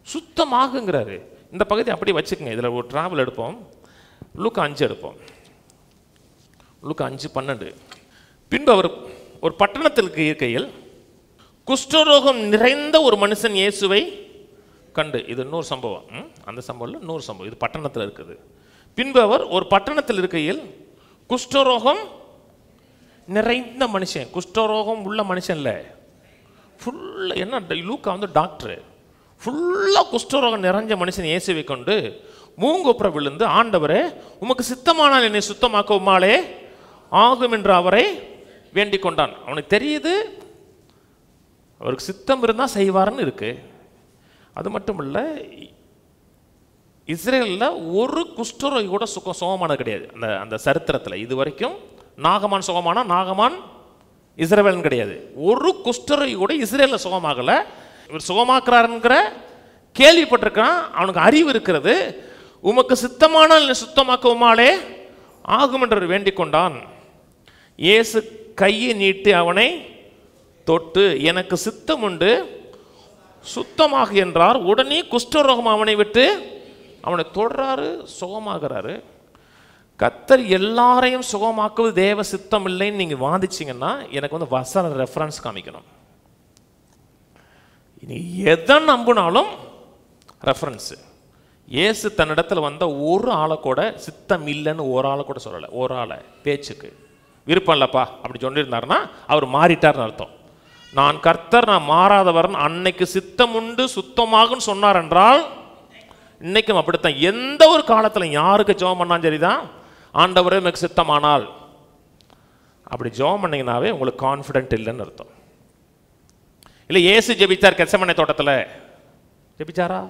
சுத்தமாகுங்கிறாரு. இந்த பகுதி அப்படி வச்சுக்கோங்க. இதில் ஒரு டிராவல் எடுப்போம். லூக்கா 5 எடுப்போம். லூக்கா 5:12. பின்பு அவர் ஒரு பட்டணத்தில் இருக்கையில் குஷ்டரோகம் நிறைந்த ஒரு மனுஷன் இயேசுவை கண்டு. இது இன்னொரு சம்பவம். அந்த சம்பவம் இன்னொரு சம்பவம். இது பட்டணத்தில் இருக்குது. பின்பு அவர் ஒரு பட்டணத்தில் இருக்கையில் குஷ்டரோகம் நிறைந்த மனுஷன், குஷ்டரோகம் உள்ள மனுஷன் இல்லை, ஃபுல்லாக என்ன லூக்கா வந்து டாக்டரு, ஃபுல்லாக குஷ்டரோகம் நிறைஞ்ச மனுஷன் இயேசுவை கொண்டு மூங்கொப்புற விழுந்து, ஆண்டவரே உமக்கு சித்தமானால் என்னை சுத்தமாக்க உம்மாலே ஆகும் என்று அவரை வேண்டிக் கொண்டான். அவனுக்கு தெரியுது அவருக்கு சித்தம் இருந்தால் செய்வார்னு இருக்கு. அது மட்டும் இல்லை, இஸ்ரேலில் ஒரு குஷ்டரோகி கூட சுகமானது கிடையாது. அந்த சரித்திரத்தில் இது வரைக்கும் நாகமான் சுகமானா நாகமான் இஸ்ரவேல்னு கிடையாது. ஒரு குஷ்டரோகி கூட இஸ்ரேலில் சுகமாகலை. இவர் சுகமாக்குறாருங்கிற கேள்விப்பட்டிருக்கான். அவனுக்கு அறிவு இருக்கிறது. உமக்கு சித்தமானால் சுத்தமாக்க உம்மாலே ஆகும் என்று வேண்டிக் கொண்டான். இயேசு கையை நீட்டி அவனை தொட்டு எனக்கு சித்தம் உண்டு சுத்தமாக என்றார். உடனே குஷ்டரோகம் அவனை விட்டு அவனை தொடராரு, சுகமாகிறாரு. கர்த்தர் எல்லாரையும் சுகமாக்குவது தேவ சித்தம் இல்லைன்னு நீங்கள் வாதிச்சிங்கன்னா எனக்கு வந்து வசன ரெஃபரன்ஸ் காமிக்கணும். நீ எதை நம்பினாலும் ரெஃபரன்ஸு. இயேசு தன்னிடத்தில் வந்த ஒரு ஆளை கூட சித்தம் இல்லைன்னு ஒரு ஆளை கூட சொல்லலை. ஒரு ஆளை பேச்சுக்கு விருப்பம் இல்லைப்பா அப்படி சொல்லியிருந்தாருன்னா அவர் மாறிட்டார்னு அர்த்தம். நான் கர்த்தர், நான் மாறாதவர், அன்னைக்கு சித்தம் உண்டு சுத்தமாகுன்னு சொன்னார் என்றால் இன்னைக்கும் அப்படித்தான். எந்த ஒரு காலத்தில் யாருக்கு ஜெபம் பண்ணாலும் சரிதான், ஆண்டவரே எனக்கு சித்தமானால் அப்படி ஜெபம் பண்ணீங்கன்னாவே உங்களுக்கு கான்ஃபிடென்ட் இல்லைன்னு அர்த்தம். இல்லை இயேசு ஜெபிச்சார் கெத்செமனே தோட்டத்தில், ஜெபிச்சாரா?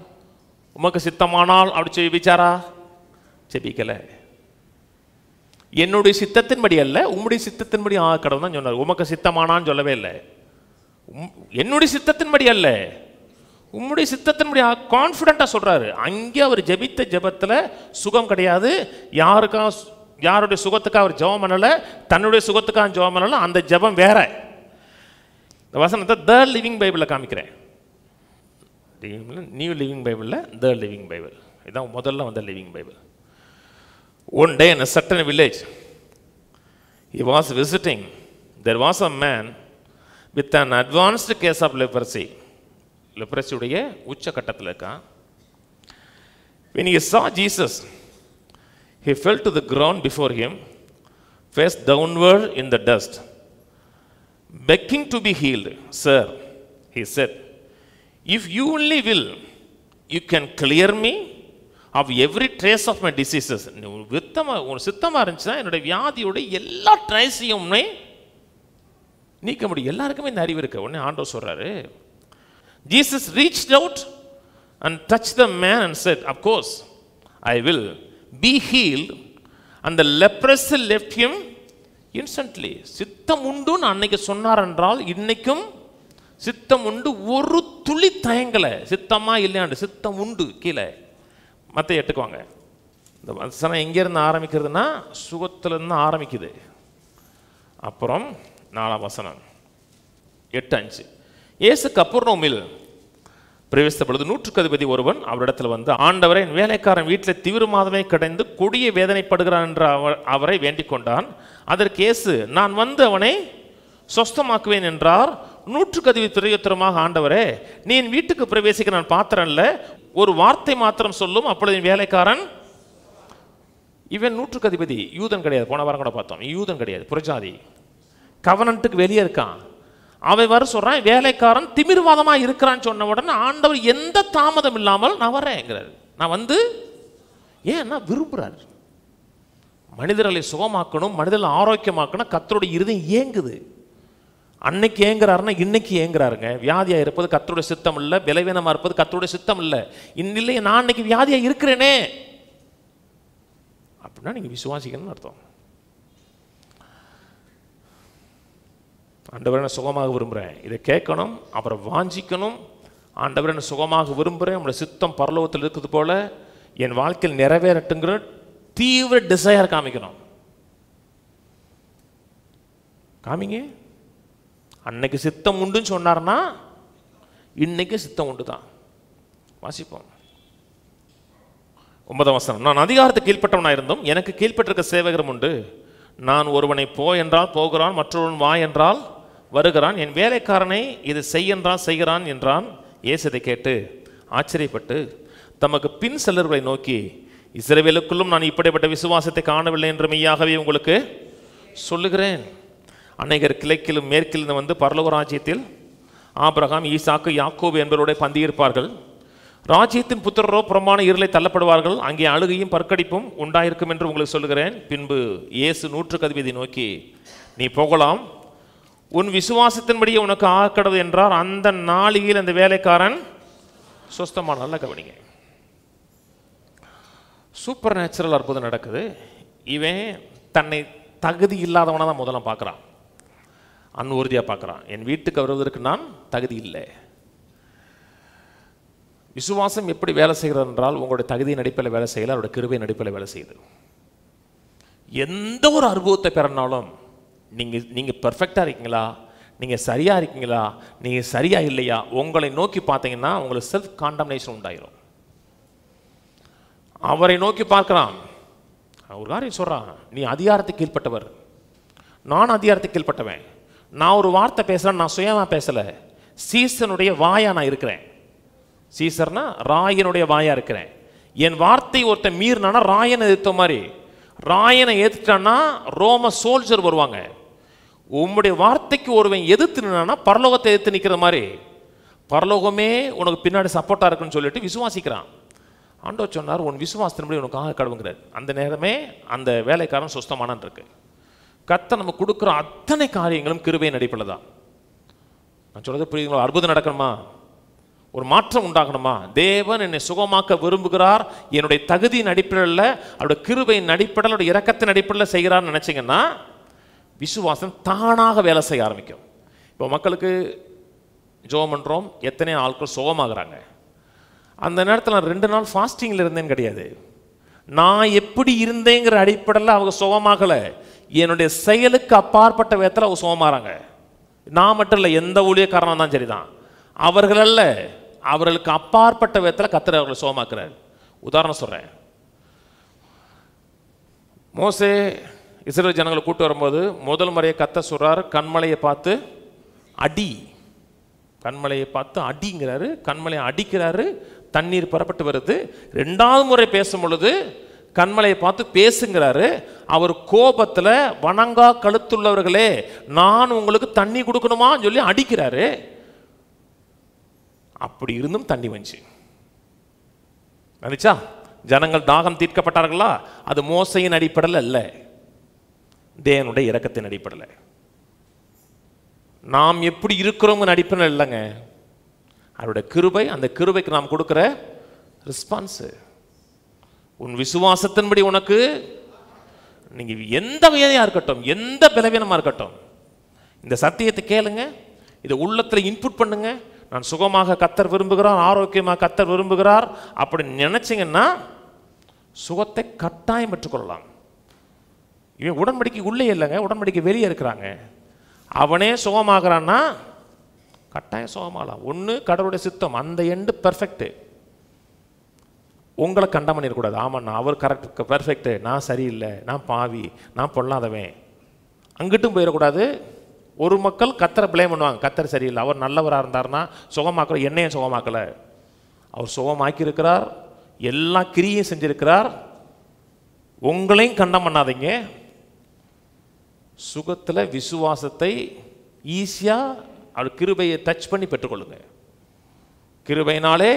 உமக்கு சித்தமானால் அப்படி ஜெபிச்சாரா? ஜெபிக்கலை. என்னுடைய சித்தத்தின்படி அல்ல உம்முடைய சித்தத்தின்படி கடவுள் தான் சொன்னார். உமக்கு சித்தமானான்னு சொல்லவே இல்லை. என்னுடைய சித்தத்தின்படி அல்ல உம்முடைய சித்தத்தின்படி கான்ஃபிடென்ட்டாக சொல்கிறாரு. அங்கே அவர் ஜெபித்த ஜெபத்தில் சுகம் கிடையாது. யாருடைய சுகத்துக்காக அவர் ஜெபம் பண்ணலை, தன்னுடைய சுகத்துக்காக ஜெபம் பண்ணலை. அந்த ஜெபம் வேற. இந்த வசனத்தை த லிவிங் பைபிளில் காமிக்கிறேன். நியூ லிவிங் பைபிளில் த லிவிங் பைபிள் இதுதான் முதல்ல வந்த living Bible. One day in a certain village, he was visiting. There was a man with an advanced case of leprosy. Leprosy உடைய உச்சகட்டத்தில் இருக்கான். When he saw Jesus, he fell to the ground before him, face downward in the dust, begging to be healed. Sir, he said, if you only will, you can clear me of every trace of my diseases. ஒரு சித்தமாக இருந்துச்சுன்னா என்னுடைய வியாதியோட எல்லா ட்ரேஸையும் நீக்க முடியும். எல்லாருக்குமே இந்த அறிவு இருக்கு. உடனே ஆண்டவர் சொல்றாரு, Jesus reached out and touched the man and said, of course I will be healed. And the leprosy left him instantly. சித்தம் உண்டுன்னு அன்னைக்கு சொன்னார் என்றால் இன்னைக்கும் சித்தம் உண்டு. ஒரு துளி தயங்கலை. சித்தமா இல்லையாண்டு சித்தம் உண்டு. கீழே மற்ற எட்டுக்குவாங்க. இந்த வசனம் எங்கேருந்து ஆரம்பிக்கிறதுனா சுகத்திலிருந்து ஆரம்பிக்குது. அப்புறம் 4ஆம் வசனம் 8:5. இயேசு கப்பர்நகூமில் பிரவேசித்த பொழுது 100க்கு அதிபதி ஒருவன் அவரிடத்தில் வந்து, ஆண்டவரை என் வேலைக்காரன் வீட்டில் தீவிரமாகவே கிடந்து கொடிய வேதனைப்படுகிறான் என்று அவரை வேண்டிக் கொண்டான். அதற்கு இயேசு, நான் வந்து அவனை சொஸ்தமாக்குவேன் என்றார். 100க்கு அதிபதி துறையுத்தரமாக, ஆண்டவரே நீ என் வீட்டுக்கு பிரவேசிக்க நான் பாத்திரம் இல்லை, ஒரு வார்த்தை மாத்திரம் சொல்லும், அப்பொழுது என் வேலைக்காரன் இவன் நூற்றுக்கு அதிபதி, யூதன் கிடையாது. போன வாரம் கூட பார்த்தோம், யூதன் கிடையாது, புறஜாதி, கவனன்ட்டுக்கு வெளியே இருக்கான். அவன் வர சொல்றான், வேலைக்காரன் திமிர்வாதமா இருக்கிறான்னு சொன்ன உடனே ஆண்டவர் எந்த தாமதம் இல்லாமல் நான் வரேங்கிறார். நான் வந்து ஏன்னா விரும்புறாரு. மனிதர்களை சுகமாக்கணும், மனிதர்களை ஆரோக்கியமாக்கணும். கர்த்தருடைய இருதயம் ஏங்குது. அன்னைக்கு ஏங்குறாருன்னா இன்னைக்கு ஏங்குறாருங்க. வியாதியாக இருப்பது கர்த்தருடைய சித்தம் இல்லை, பலவீனமாக இருப்பது கர்த்தருடைய சித்தம் இல்லை. இல்லை, நான் அன்னைக்கு வியாதியாக இருக்கிறேனே அப்படின்னா நீங்கள் விசுவாசிக்கணும்னு அர்த்தம். ஆண்டவரை நான் சுகமாக விரும்புகிறேன், இதை கேட்கணும், அப்புறம் வாஞ்சிக்கணும். ஆண்டவரை நான் சுகமாக விரும்புகிறேன், உங்களோட சித்தம் பரலோகத்தில் இருக்குது போல என் வாழ்க்கையில் நிறைவேறட்டுங்கிற தீவிர டிசையர் காமிக்கணும். காமிங்க. அன்னைக்கு சித்தம் உண்டுன்னு சொன்னார்னா இன்னைக்கு சித்தம் உண்டு தான். வாசிப்போம் 9ஆம் வசனம். நான் அதிகாரத்துக்கு கீழ்ப்பட்டவனாக இருந்தும் எனக்கு கீழ்ப்பட்டிருக்க சேவகரும் உண்டு. நான் ஒருவனை போ என்றால் போகிறான், மற்றொருவன் வா என்றால் வருகிறான், என் வேலைக்காரனை இது செய் என்றால் செய்கிறான் என்றான். இயேசு இதை கேட்டு ஆச்சரியப்பட்டு தமக்கு பின் செல்லர்களை நோக்கி, இஸ்ரவேலுக்குள்ளும் நான் இப்படிப்பட்ட விசுவாசத்தை காணவில்லை என்று மெய்யாகவே உங்களுக்கு சொல்லுகிறேன். அநேகர் கிழக்கிலும் மேற்கிலும் வந்து பரலோக ராஜ்யத்தில் ஆபிரகாம், ஈசாக்கு, யாக்கோபு என்பவருடைய பந்தியிருப்பார்கள். ராஜ்யத்தின் புத்திரரோ புறமான இருளை தள்ளப்படுவார்கள். அங்கே அழுகையும் பற்கடிப்பும் உண்டாயிருக்கும் என்று உங்களுக்கு சொல்லுகிறேன். பின்பு இயேசு நூற்றுக்கு அதிபதி நோக்கி, நீ போகலாம், உன் விசுவாசத்தின்படியே உனக்கு ஆக்கடவு என்றார். அந்த நாளில் அந்த வேலைக்காரன் சுஸ்தமான. நல்ல கவனிங்க, சூப்பர் நேச்சுரல் அற்புதம் நடக்குது. இவன் தன்னை தகுதி இல்லாதவனா தான் முதல்ல பார்க்குறான், அன்உறுதியாக பார்க்குறான். என் வீட்டுக்கு வருவதற்கு நான் தகுதி இல்லை. விசுவாசம் எப்படி வேலை செய்கிறது என்றால், உங்களுடைய தகுதியின் அடிப்படையில் வேலை செய்யல, அவருடைய கிருபையின் அடிப்படையில் வேலை செய்யுது. எந்த ஒரு அனுபவத்தை பெறனாலும் நீங்கள் பெர்ஃபெக்டாக இருக்கீங்களா, நீங்கள் சரியாக இருக்கீங்களா, நீங்கள் சரியாக இல்லையா, உங்களை நோக்கி பார்த்தீங்கன்னா உங்களுக்கு செல்ஃப் காண்டம்னேஷன் உண்டாயிரும். அவரை நோக்கி பார்க்கிறான். ஒரு காரியம் சொல்கிறான், நீ அதிகாரத்துக்கு கீழ்ப்பட்டவர், நான் அதிகாரத்துக்கு கீழ்ப்பட்டவன். நான் ஒரு வார்த்தை பேசுகிறேன், நான் சுயமாக பேசலை, சீசனுடைய வாயா நான் இருக்கிறேன். சீசர்னா ராயனுடைய வாயா இருக்கிறேன். என் வார்த்தை ஒருத்தன் மீறினானா ராயனை எதிர்த்த மாதிரி, ராயனை ஏற்றுட்டான்னா ரோம சோல்ஜர் வருவாங்க. உம்முடைய வார்த்தைக்கு ஒருவன் எதிர்த்து நின்னா பரலோகத்தை எதிர்த்து நிற்கிற மாதிரி, பரலோகமே உனக்கு பின்னாடி சப்போர்ட்டாக இருக்குன்னு சொல்லிட்டு விசுவாசிக்கிறான். ஆண்டவர் சொன்னார், உன் விசுவாசத்தின்படி உனக்காக கடவுங்கிறார். அந்த நேரமே அந்த வேலைக்காரன் சுஸ்தமானான் இருக்கு. கர்த்தர் நம்ம கொடுக்குற அத்தனை காரியங்களும் கிருபையின் அடிப்படையில் தான். நான் சொல்றது புரியுதுங்களா? அற்புதம் நடக்கணுமா, ஒரு மாற்றம் உண்டாகணுமா, தேவன் என்னை சுகமாக்க விரும்புகிறார், என்னுடைய தகுதியின் அடிப்படையில், அவருடைய கிருபையின் அடிப்படையில், அவருடைய இரக்கத்தின் அடிப்படையில் செய்கிறார்னு நினச்சிங்கன்னா விசுவாசம் தானாக வேலை செய்ய ஆரம்பிக்கும். இப்போ மக்களுக்கு ஜெபம் பண்ணுறோம், எத்தனை ஆட்கள் சுகமாகறாங்க. அந்த நேரத்தில் நான் 2 நாள் ஃபாஸ்டிங்கில் இருந்தேன்னு கிடையாது, நான் எப்படி இருந்தேங்கிற அடிப்படையில் அவங்க சுகமாகலை, என்னுடைய செயலுக்கு அப்பாற்பட்ட விதத்தில் அவங்க சுகமாகறாங்க. நான் மட்டும் இல்லை, எந்த ஊழியக்காரனாக தான் சரிதான், அவர்கள் அல்ல, அவர்களுக்கு அப்பாற்பட்ட விதத்தில் கர்த்தர் அவர்களை சுகமாக்குறார். உதாரணம் சொல்கிறேன். மோசே இஸ்ரவேல் ஜனங்களை கூட்டு வரும்போது முதல் முறையை கர்த்தர் சொல்றார், கண்மலையை பார்த்து அடி, கண்மலையை பார்த்து அடிங்கிறாரு, கண்மலையை அடிக்கிறாரு, தண்ணீர் புறப்பட்டு வருது. 2வது முறை பேசும் பொழுது கண்மலையை பார்த்து பேசுங்கிறாரு. அவர் கோபத்தில், வணங்கா கழுத்துள்ளவர்களே, நான் உங்களுக்கு தண்ணி கொடுக்கணுமான்னு சொல்லி அடிக்கிறாரு. அப்படி இருந்தும் தண்ணி வந்துச்சு. வந்துச்சா? ஜனங்கள் தாகம் தீர்க்கப்பட்டார்களா? அது மோசையின் அடிப்படையில் அல்ல, தேவனுடைய இரக்கத்தின் அடிப்படையில். நாம் எப்படி இருக்கிறோம்னு அடிப்படையில் இல்லைங்க, அவருடைய கிருபை. அந்த கிருபைக்கு நாம் கொடுக்குற ரெஸ்பான்ஸ். உன் விசுவாசத்தின்படி உனக்கு, நீங்க எந்த வியாதியா இருக்கட்டும், எந்த பலவீனமா இருக்கட்டும், இந்த சத்தியத்தை கேளுங்க, இதை உள்ளத்துல இன்புட் பண்ணுங்க. நான் சுகமாக கர்த்தர் விரும்புகிறார், ஆரோக்கியமாக கர்த்தர் விரும்புகிறார் அப்படி நினைச்சிங்கன்னா சுகத்தை கட்டாயம் பெற்றுக்கொள்ளலாம். இவன் உடன்படிக்கை உள்ளே இல்லைங்க, உடன்படிக்கை வெளியே இருக்கிறாங்க. அவனே சுகமாகறான்னா கட்டாயம் சுகமாகலாம். ஒன்று கடவுளுடைய சித்தம், அந்த எண்டு பெர்ஃபெக்ட்டு. உங்களை கண்டம் பண்ணிடக்கூடாது. ஆமாண்ணா அவர் கரெக்ட் பெர்ஃபெக்ட்டு, நான் சரியில்லை, நான் பாவி, நான் பொல்லாதவன், அங்கிட்டும் போயிடக்கூடாது. ஒரு மக்கள் கர்த்தரை ப்ளேம் பண்ணுவாங்க, கர்த்தர் சரியில்லை, அவர் நல்லவராக இருந்தார்னா சுகமாக்கல, என்னையும் சுகமாக்கலை. அவர் சுகமாக்கி இருக்கிறார், எல்லா கிரியையும் செஞ்சிருக்கிறார். உங்களையும் கண்டம் பண்ணாதீங்க. சுகத்தில் விசுவாசத்தை ஈஸியாக அவர் கிருபையை டச் பண்ணி பெற்றுக்கொள்ளுங்க. கிருபையினாலே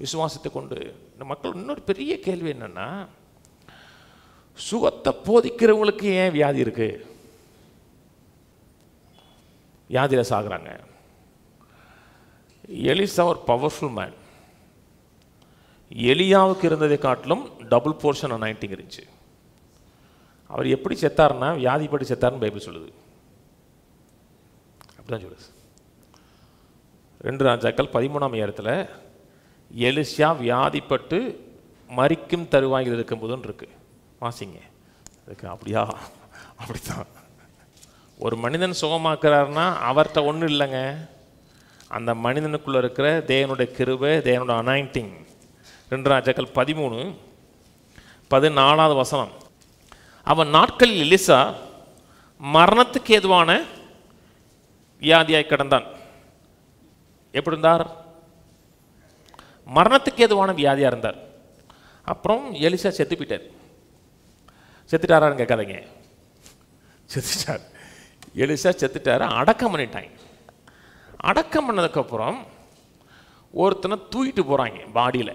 விசுவாசத்தை கொண்டு. இந்த மக்கள் இன்னொரு பெரிய கேள்வி என்னன்னா, சுகத்தை போதிக்கிறவங்களுக்கு ஏன் வியாதி இருக்கு, வியாதியில் சாகுறாங்க? எலிசா ஒரு பவர்ஃபுல் மேன். எலியாவுக்கு இருந்ததை காட்டிலும் டபுள் போர்ஷன் அனாயிண்டிங் இருந்துச்சு. அவர் எப்படி செத்தார்னா வியாதிப்பட்டு செத்தார்னு பைபிள் சொல்லுது. அப்படிதான் சொல்லுது. 2 ராஜாக்கள் 13 எலிசா வியாதிப்பட்டு மரிக்கும் தருவாயில் இருக்கும்போதுன்னு இருக்கு. வாசிங்க. அதுக்கு அப்படியா? அப்படித்தான். ஒரு மனிதன் சுகமாக்குறாருன்னா அவர்கிட்ட ஒன்றும் இல்லைங்க, அந்த மனிதனுக்குள்ளே இருக்கிற தேவனுடைய கிருபை, தேவனுடைய அனாயிண்டிங். 2 ராஜாக்கள் 13:14 அவன் நாட்களில் எலிசா மரணத்துக்கு ஏதுவான வியாதியாய் கிடந்தான். எப்படி இருந்தார்? மரணத்துக்கு ஏதுவான வியாதியாக இருந்தார். அப்புறம் எலிசா செத்து போயிட்டார். செத்துட்டாரான்னு கேட்காதீங்க, செத்துட்டார். எலிசா செத்துட்டாரு. அடக்கம் பண்ணிட்டாங்க. அடக்கம் பண்ணதுக்கப்புறம் ஒருத்தனை தூக்கிட்டு போகிறாங்க பாடியில்.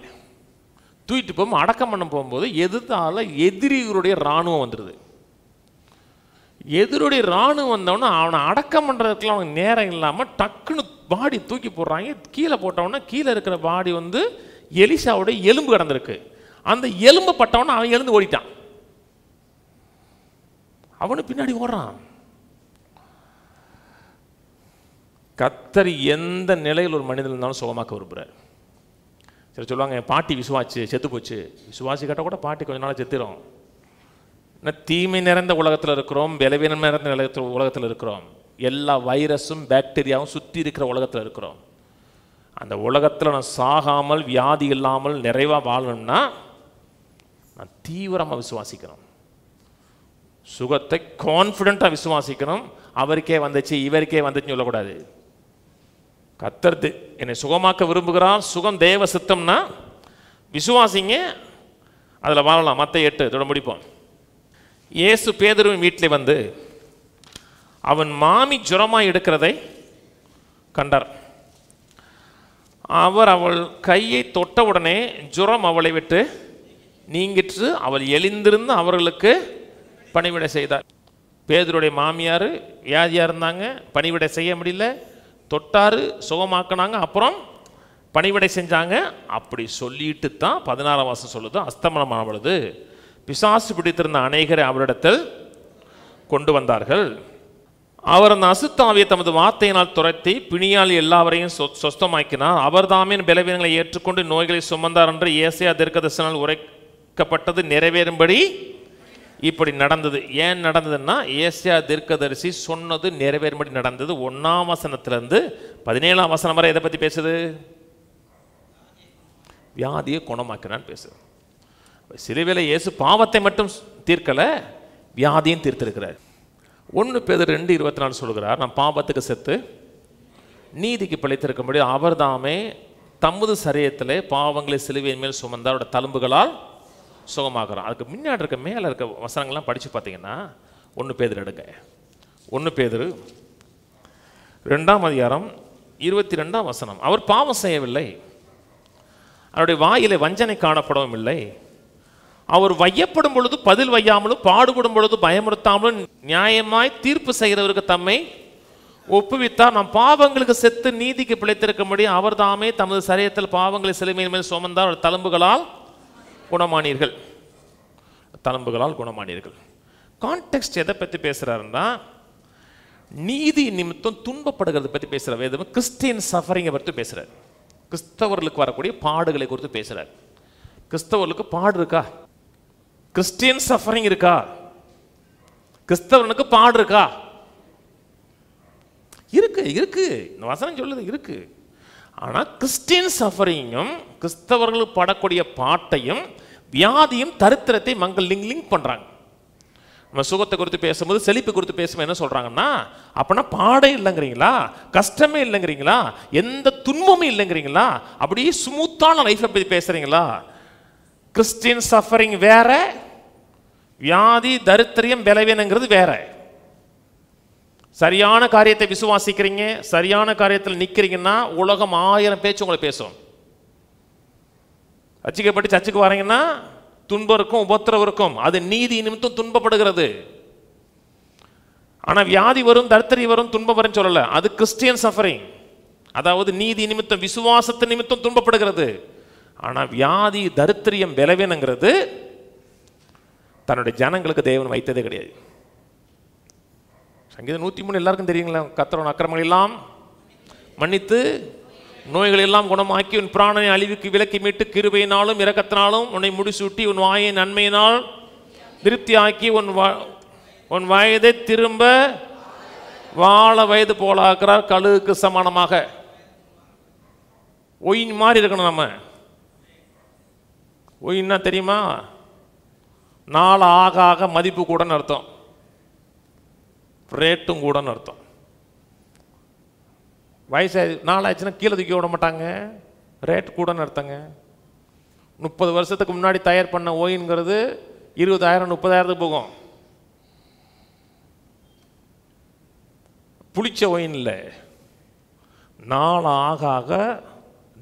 தூக்கிட்டு போகும் அடக்கம் பண்ண போகும்போது எதிர்த்தால எதிரிகளுடைய இராணுவம் வந்துடுது. எதிரியுடைய இராணுவம் வந்தவொடனே அவனை அடக்கம் பண்ணுறதுக்குலாம் அவனுக்கு நேரம் இல்லாமல் டக்குன்னு பாடி தூக்கி போடுறாங்க. கீழே போட்டவொடனே கீழே இருக்கிற பாடி வந்து எலிசாவுடைய எலும்பு கிடந்திருக்கு. அந்த எலும்பு பட்டவொடனே அவன் எழுந்து ஓடிட்டான். அவனு பின்னாடி ஓடுறான். கர்த்தர் எந்த நிலையில் ஒரு மனிதன் இருந்தாலும் சுகமாக்க விரும்புகிறார். சரி சொல்லுவாங்க, என் பாட்டி விசுவாச்சு செத்து போச்சு. விசுவாசி கேட்டால் கூட பாட்டி கொஞ்ச நாள் செத்துரும். தீமை நிறைந்த உலகத்தில் இருக்கிறோம், பலவீனம் நிறைந்த உலகத்தில் இருக்கிறோம். எல்லா வைரஸும் பாக்டீரியாவும் சுற்றி இருக்கிற உலகத்தில் இருக்கிறோம். அந்த உலகத்தில் நான் சாகாமல் வியாதி இல்லாமல் நிறைவாக வாழணும்னா நான் தீவிரமாக விசுவாசிக்கணும். சுகத்தை கான்ஃபிடென்ட்டாக விசுவாசிக்கணும். அவருக்கே வந்துச்சு இவருக்கே வந்துச்சுன்னு சொல்லக்கூடாது. கர்த்தர் என்னை சுகமாக்க விரும்புகிறார், சுகம் தேவ சித்தம்னா விசுவாசிங்க, அதில் வாழலாம். மத்தேயு 8 இதோட முடிப்போம். இயேசு பேதுருவின் வீட்டில் வந்து அவன் மாமி ஜுரமாய் எடுக்கிறதை கண்டார். அவர் அவள் கையை தொட்டவுடனே ஜுரம் அவளை விட்டு நீங்கிற்று. அவள் எழுந்திருந்து அவர்களுக்கு பணிவிடை செய்தார். பேதுருடைய மாமியார் வியாதியாக இருந்தாங்க, பணிவிடை செய்ய முடியல. தொட்டாரு, சுகமாக்கினாங்க, அப்புறம் பணிவிடை செஞ்சாங்க. அப்படி சொல்லிட்டு தான் 16 சொல்லுது, அஸ்தமனமான பொழுது பிசாசு பிடித்திருந்த அநேகரை அவரிடத்தில் கொண்டு வந்தார்கள். அவர் அந்த அசுத்தாவியை தமது வார்த்தையினால் துரத்தி பிணியால் எல்லாவரையும் சொஸ்தமாக்கினார். அவர் தாமே பலவீனங்களை ஏற்றுக்கொண்டு நோய்களை சுமந்தார் என்று ஏசாயா தீர்க்கதரிசியால் உரைக்கப்பட்டது நிறைவேறும்படி இப்படி நடந்தது. ஏன் நடந்ததுன்னா ஏசாயா தீர்க்கதரிசி சொன்னது நிறைவேறும்படி நடந்தது. 1ஆம் வசனத்திலிருந்து 17ஆம் வசனம் வரை எதை பற்றி பேசுது? வியாதியை குணமாக்கினான்னு பேசுது. சிலுவையில் இயேசு பாவத்தை மட்டும் தீர்க்கலை, வியாதியும் தீர்த்திருக்கிறார். 1 பேதுரு 2:24 சொல்கிறார், நான் பாவத்துக்கு செத்து நீதிக்கு பிழைத்திருக்கும்படி அவர் தாமே தமது சரீரத்திலே பாவங்களை சிலுவையின் மேல் சுமந்தார், அவருடைய தழும்புகளால் சுகமாகிறார். அதுக்கு முன்னாடி இருக்க மேலே இருக்க வசனங்கள்லாம் படித்து பார்த்தீங்கன்னா 1 பேதுரு எடுங்க. 1 பேதுரு 2ஆம் அதிகாரம் 22ஆம் வசனம். அவர் பாவம் செய்யவில்லை, அவருடைய வாயிலே வஞ்சனை காணப்படவும் இல்லை. அவர் வையப்படும் பொழுது பதில் வையாமலும் பாடுபடும் பொழுது பயமுறுத்தாமலும் நியாயமாய் தீர்ப்பு செய்கிறவருக்கு தம்மை ஒப்புவித்தார். நாம் பாவங்களுக்கு செத்து நீதிக்கு பிழைத்திருக்கும்படி அவர் தாமே தமது சரீரத்தில் பாவங்களை சிலுவையின் மேல் சுமந்தார், அவர் தழும்புகளால் குணமானீர்கள். தழும்புகளால் குணமானீர்கள். கான்டெக்ஸ்ட் எதை பற்றி பேசுறாருன்னா நீதி நிமித்தம் துன்பப்படுகிறத பற்றி பேசுகிறார். வேதம் கிறிஸ்டியன் சஃபரிங்கை பற்றி பேசுகிறார். கிறிஸ்தவர்களுக்கு வரக்கூடிய பாடுகளை குறித்து பேசுகிறார். கிறிஸ்தவர்களுக்கு பாடு இருக்கா? கிறிஸ்டியன் சஃபரிங் இருக்கா? கிறிஸ்தவனுக்கு பாடு இருக்கா? இருக்கு, இருக்கு. இந்த வசனம் சொல்லுது இருக்கு. ஆனால் கிறிஸ்டியன் சஃபரிங்கும் கிறிஸ்தவர்களுக்கு படக்கூடிய பாட்டையும் வியாதியும் தரித்திரத்தை மங்கள் லிங்க் பண்ணுறாங்க. நம்ம சுகத்தை குறித்து பேசும்போது செழிப்பு குறித்து பேசும்போது என்ன சொல்கிறாங்கன்னா, அப்படின்னா பாடே இல்லைங்கிறீங்களா, கஷ்டமே இல்லைங்கிறீங்களா, எந்த துன்பமும் இல்லைங்கிறீங்களா, அப்படியே ஸ்மூத்தான லைஃப்பை பற்றி பேசுகிறீங்களா? கிறிஸ்டியன் சஃபரிங் வேற, வியாதி, தரித்திரியம், பலவீனங்கிறது வேற. சரியான காரியத்தை விசுவாசிக்கிறீங்க, சரியான காரியத்தில் நிற்கிறீங்கன்னா உலகம் 1000 பேச்சு உங்களை பேசும். ரட்சிக்கப்பட்டு சர்ச்சுக்கு வரீங்கன்னா துன்பம் இருக்கும், உபத்திரவம் இருக்கும். அது நீதி நிமித்தம் துன்பப்படுகிறது. ஆனால் வியாதி வரும், தரித்திரியம் வரும், துன்பம் வரும் சொல்லல. அது கிறிஸ்டியன் சஃபரிங். அதாவது நீதி நிமித்தம், விசுவாசத்து நிமித்தம் துன்பப்படுகிறது. ஆனால் வியாதி, தரித்திரியம், பலவீனங்கிறது தன்னுடைய ஜனங்களுக்கு தேவன் வைத்ததே கிடையாது. சங்கீதம் 103 எல்லாருக்கும் தெரியுங்களா? கர்த்தர் அக்கிரமங்கள் எல்லாம் மன்னித்து நோய்கள் எல்லாம் குணமாக்கி உன் பிராணனை அழிவுக்கு விலக்கி மீட்டு கிருபையினாலும் இரக்கத்தினாலும் உன்னை முடிசூட்டி உன் வாயை நன்மையினால் திருப்தியாக்கி உன் வயதை திரும்ப வாழ வயது போலாக்குறார், கழுகுக்கு சமானமாக. ஒயின் மாதிரி இருக்கணும். நம்ம ஒயின்னா தெரியுமா? நாள் ஆக ஆக மதிப்பு கூடன்னு அர்த்தம், ரேட்டும் கூடன்னு அர்த்தம். வயசு நாளாச்சுன்னா கீழே தூக்கி விட மாட்டாங்க, ரேட் கூடன்னு அர்த்தங்க. 30 வருஷத்துக்கு முன்னாடி தயார் பண்ண ஓயின்ங்கிறது 20,000 30,000 போகும். புளிச்ச ஓயின் இல்லை, நாள் ஆக ஆக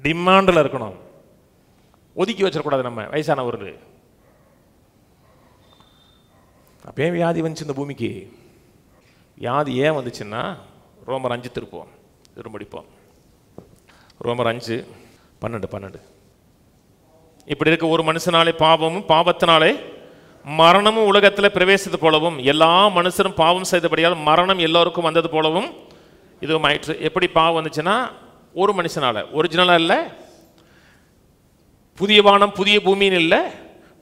டிமாண்டில் இருக்கணும். ஒதுக்கி வச்சிடக்கூடாது நம்ம வயசானவர். அப்பயே வியாதி வந்துச்சு இந்த பூமிக்கு. வியாதி ஏன் வந்துச்சுன்னா ரோமர் 5 திரும்படிப்போம். ரோமர் 5:12. இப்படி இருக்க ஒரு மனுஷனாலே பாவமும் பாவத்தினாலே மரணமும் உலகத்தில் பிரவேசித்தது போலவும் எல்லா மனுஷரும் பாவம் செய்தபடியால் மரணம் எல்லோருக்கும் வந்தது போலவும் இதுவும் ஆயிற்று. எப்படி பாவம் வந்துச்சுன்னா ஒரு மனுஷனால, ஒரிஜினலாக இல்லை, புதிய வானம் புதிய பூமின்னு இல்லை,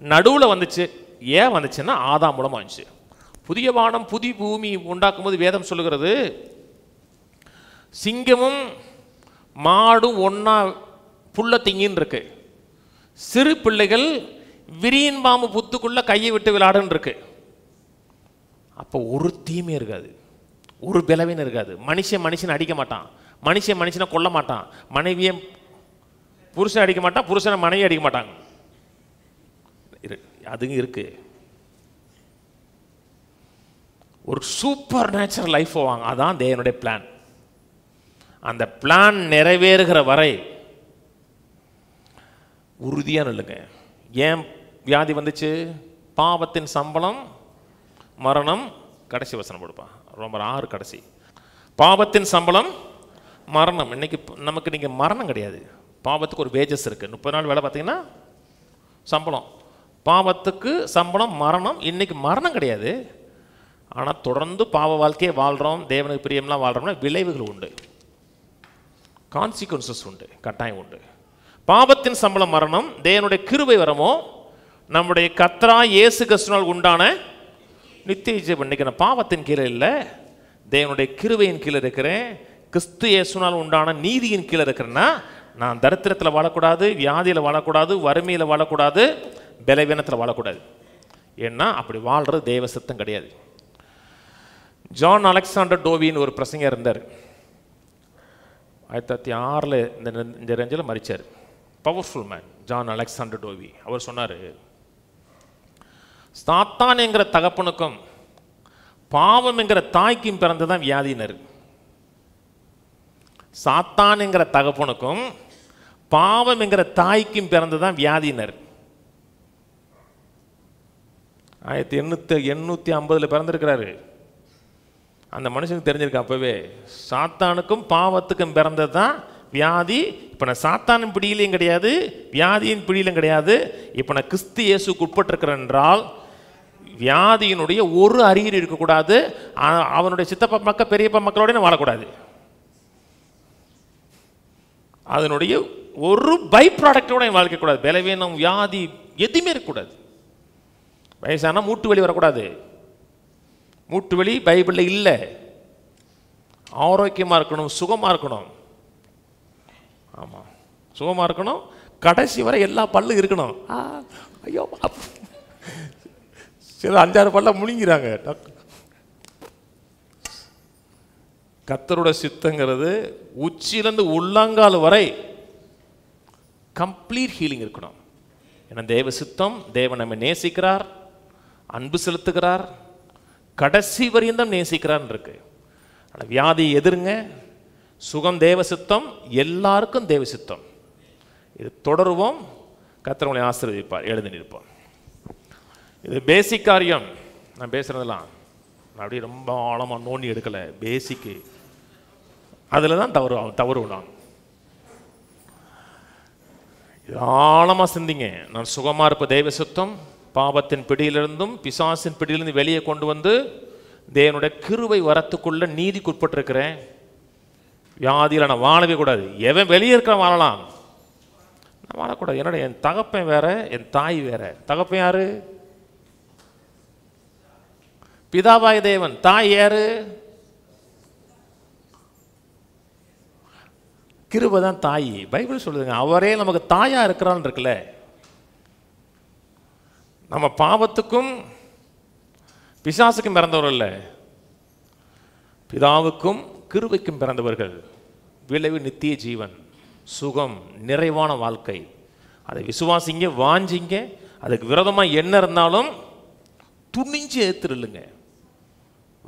நடுவில் வந்துச்சு. ஏன் வந்துச்சுன்னா ஆதாம் மூலமாக வந்துச்சு. புதிய வானம் புதிய பூமி உண்டாக்கும் போது வேதம் சொல்லுகிறது, சிங்கமும் மாடும் ஒன்னா புல்ல திங்கின்னு இருக்கு, சிறு பிள்ளைகள் விரியன் பாம்பு புத்துக்குள்ள கையை விட்டு விளையாடுன்னு இருக்கு. அப்போ ஒரு தீமை இருக்காது, ஒரு பலவீனம் இருக்காது. மனுஷன் அடிக்க மாட்டான், மனுஷனை கொல்ல மாட்டான், மனைவியை புருஷன் அடிக்க மாட்டான், புருஷனை மனைவி அடிக்க மாட்டாங்க. அதுங்க இருக்கு. ஒரு சூப்பர் நேச்சுரல் லைஃப் போவாங்க. அதான் தேவனுடைய பிளான். அந்த பிளான் நிறைவேறுகிற வரை உறுதியாக நில்லுங்க. ஏன் வியாதி வந்துச்சு? பாவத்தின் சம்பளம் மரணம். கடைசி வசனம் கொடுப்பான், ரோமர் 6 கடைசி. பாவத்தின் சம்பளம் மரணம். இன்னைக்கு நமக்கு நீங்கள் மரணம் கிடையாது, பாவத்துக்கு ஒரு வேஜஸ் இருக்குது. 30 நாள் வேலை பார்த்தீங்கன்னா சம்பளம். பாவத்துக்கு சம்பளம் மரணம். இன்னைக்கு மரணம் கிடையாது, ஆனால் தொடர்ந்து பாவ வாழ்க்கையை வாழ்கிறோம், தேவனுக்கு பிரியம்லாம் வாழ்கிறோம்னா விளைவுகள் உண்டு, கான்சிக்வன்சஸ் உண்டு, கட்டாயம் உண்டு. பாவத்தின் சம்பளம் மரணம், தேவனுடைய கிருபை வரமோ நம்முடைய கர்த்தராகிய இயேசு கிறிஸ்துவினால் உண்டான நித்திய ஜீவன். இன்னைக்கு நான் பாவத்தின் கீழே இல்லை, தேவனுடைய கிருபையின் கீழே இருக்கிறேன். கிறிஸ்து இயேசுவினால் உண்டான நீதியின் கீழே இருக்கிறேன்னா நான் தரித்திரத்தில் வாழக்கூடாது, வியாதியில் வாழக்கூடாது, வறுமையில் வாழக்கூடாது, பலவீனத்தில் வாழக்கூடாது. ஏன்னா அப்படி வாழ்கிறது தேவ சித்தம் கிடையாது. ஜான் அலெக்சாண்டர் டோவின்னு ஒரு பிரசங்கர் இருந்தார். 1906 இந்த ரேஞ்சில் மரிச்சார். Powerful man John Alexander Dowie. அவர் சொன்னார், சாத்தான் என்கிற தகப்பனுக்கும் பாவம் என்கிற தாய்க்கும் பிறந்ததான் வியாதியினர். சாத்தான் என்கிற தகப்பனுக்கும் பாவம் என்கிற தாய்க்கும் பிறந்ததான் வியாதியினர். 1850 பிறந்திருக்கிறாரு. அந்த மனுஷனுக்கு தெரிஞ்சிருக்கு அப்பவே, சாத்தானுக்கும் பாவத்துக்கும் பிறந்தது தான் வியாதி. இப்போ நான் சாத்தானின் பிடியிலையும் கிடையாது, வியாதியின் பிடியிலும் கிடையாது. இப்போ நான் கிறிஸ்து இயேசுக்கு உட்பட்டிருக்கிறேன் என்றால் வியாதியினுடைய ஒரு அறிகுறி இருக்கக்கூடாது. அவனுடைய சித்தப்பா மக்கள் பெரியப்பா மக்களோட நான் வாழக்கூடாது. அதனுடைய ஒரு பை ப்ராடக்டோட என் வாழ்க்கக்கூடாது. பலவீனம், வியாதி எதுவுமே இருக்கக்கூடாது. வயசானா மூட்டு வலி வரக்கூடாது. மூட்டு வலி பைபிளில் இல்லை. ஆரோக்கியமாக இருக்கணும், சுகமாக இருக்கணும். ஆமாம், சுகமாக இருக்கணும். கடைசி வரை எல்லா பல்லும் இருக்கணும். ஐயோ, சில 5-6 பல்ல முழுங்கிறாங்க. கர்த்தரோட சித்தங்கிறது உச்சியிலிருந்து உள்ளங்கால் வரை கம்ப்ளீட் ஹீலிங் இருக்கணும். ஏன்னா தேவ சித்தம், தேவன் நம்மை நேசிக்கிறார். அன்பு செலுத்துகிறார், கடைசி வரையும் தான் நேசிக்கிறார் இருக்கு. ஆனால் வியாதியை எதிருங்க, சுகம் தேவ சித்தம், எல்லாருக்கும் தேவ சித்தம். இது தொடருவோம். கர்த்தர் உங்களை ஆசீர்வதிப்பார். எழுந்து நிற்போம். இது பேசிக் காரியம். நான் பேசுறதெல்லாம் நான் அப்படியே ரொம்ப ஆழமாக நோண்டி எடுக்கலை, பேசிக்கு. அதில் தான் தவறுவோம். இது ஆழமாக சிந்திங்க. நான் சுகமாக இருப்ப தெய்வ சுத்தம், பாவத்தின் பிடியிலிருந்தும் பிசாசின் பிடியிலிருந்து வெளியே கொண்டு வந்து தேவனுடைய கிருபை வரத்துக்குள்ள நீதிக்குட்பட்டிருக்கிறேன். வியாதியில் நான் வாழவே கூடாது. எவன் வெளியே இருக்கிற வாழலாம், நான் வாழக்கூடாது. என்னோட என் தகப்பன் வேற, என் தாய் வேற. தகப்பன் யாரு? பிதாவாய தேவன். தாய் யாரு? கிருபை தான் தாய். பைபிள் சொல்லுதுங்க, அவரே நமக்கு தாயா இருக்கிறான்னு இருக்குல்ல. நம்ம பாவத்துக்கும் பிசாசுக்கும் பிறந்தவர்கள் இல்லை, பிதாவுக்கும் கிருபைக்கும் பிறந்தவர்கள். விளைவு நித்திய ஜீவன், சுகம், நிறைவான வாழ்க்கை. அதை விசுவாசிங்க, வாஞ்சிங்க. அதுக்கு விரோதமாக என்ன இருந்தாலும் துணிஞ்சு ஏத்துருங்க.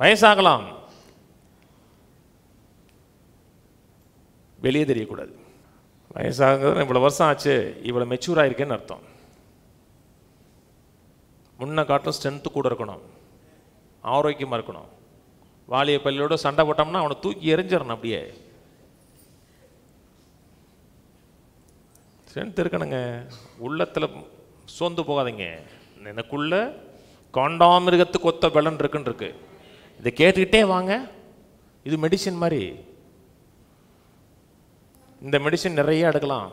வயசாகலாம், வெளியே தெரியக்கூடாது. வயசாகிறது இவ்வளோ வருஷம் ஆச்சு, இவ்வளோ மெச்சூர் ஆயிருக்கேன்னு அர்த்தம். முன்ன காட்டும் ஸ்ட்ரென்த்து கூட இருக்கணும், ஆரோக்கியமாக இருக்கணும். வாலிய பள்ளியோட சண்டை போட்டோம்னா அவனை தூக்கி எறிஞ்சிடணும். அப்படியே ஸ்ட்ரென்த் இருக்கணுங்க. உள்ளத்தில் சோர்ந்து போகாதீங்க. எனக்குள்ள காண்டாமிருகத்துக்கு ஒத்த பலன் இருக்குன்னு இருக்கு. இதை கேட்டுக்கிட்டே வாங்க. இது மெடிசின் மாதிரி. இந்த மெடிசின் நிறைய எடுக்கலாம்.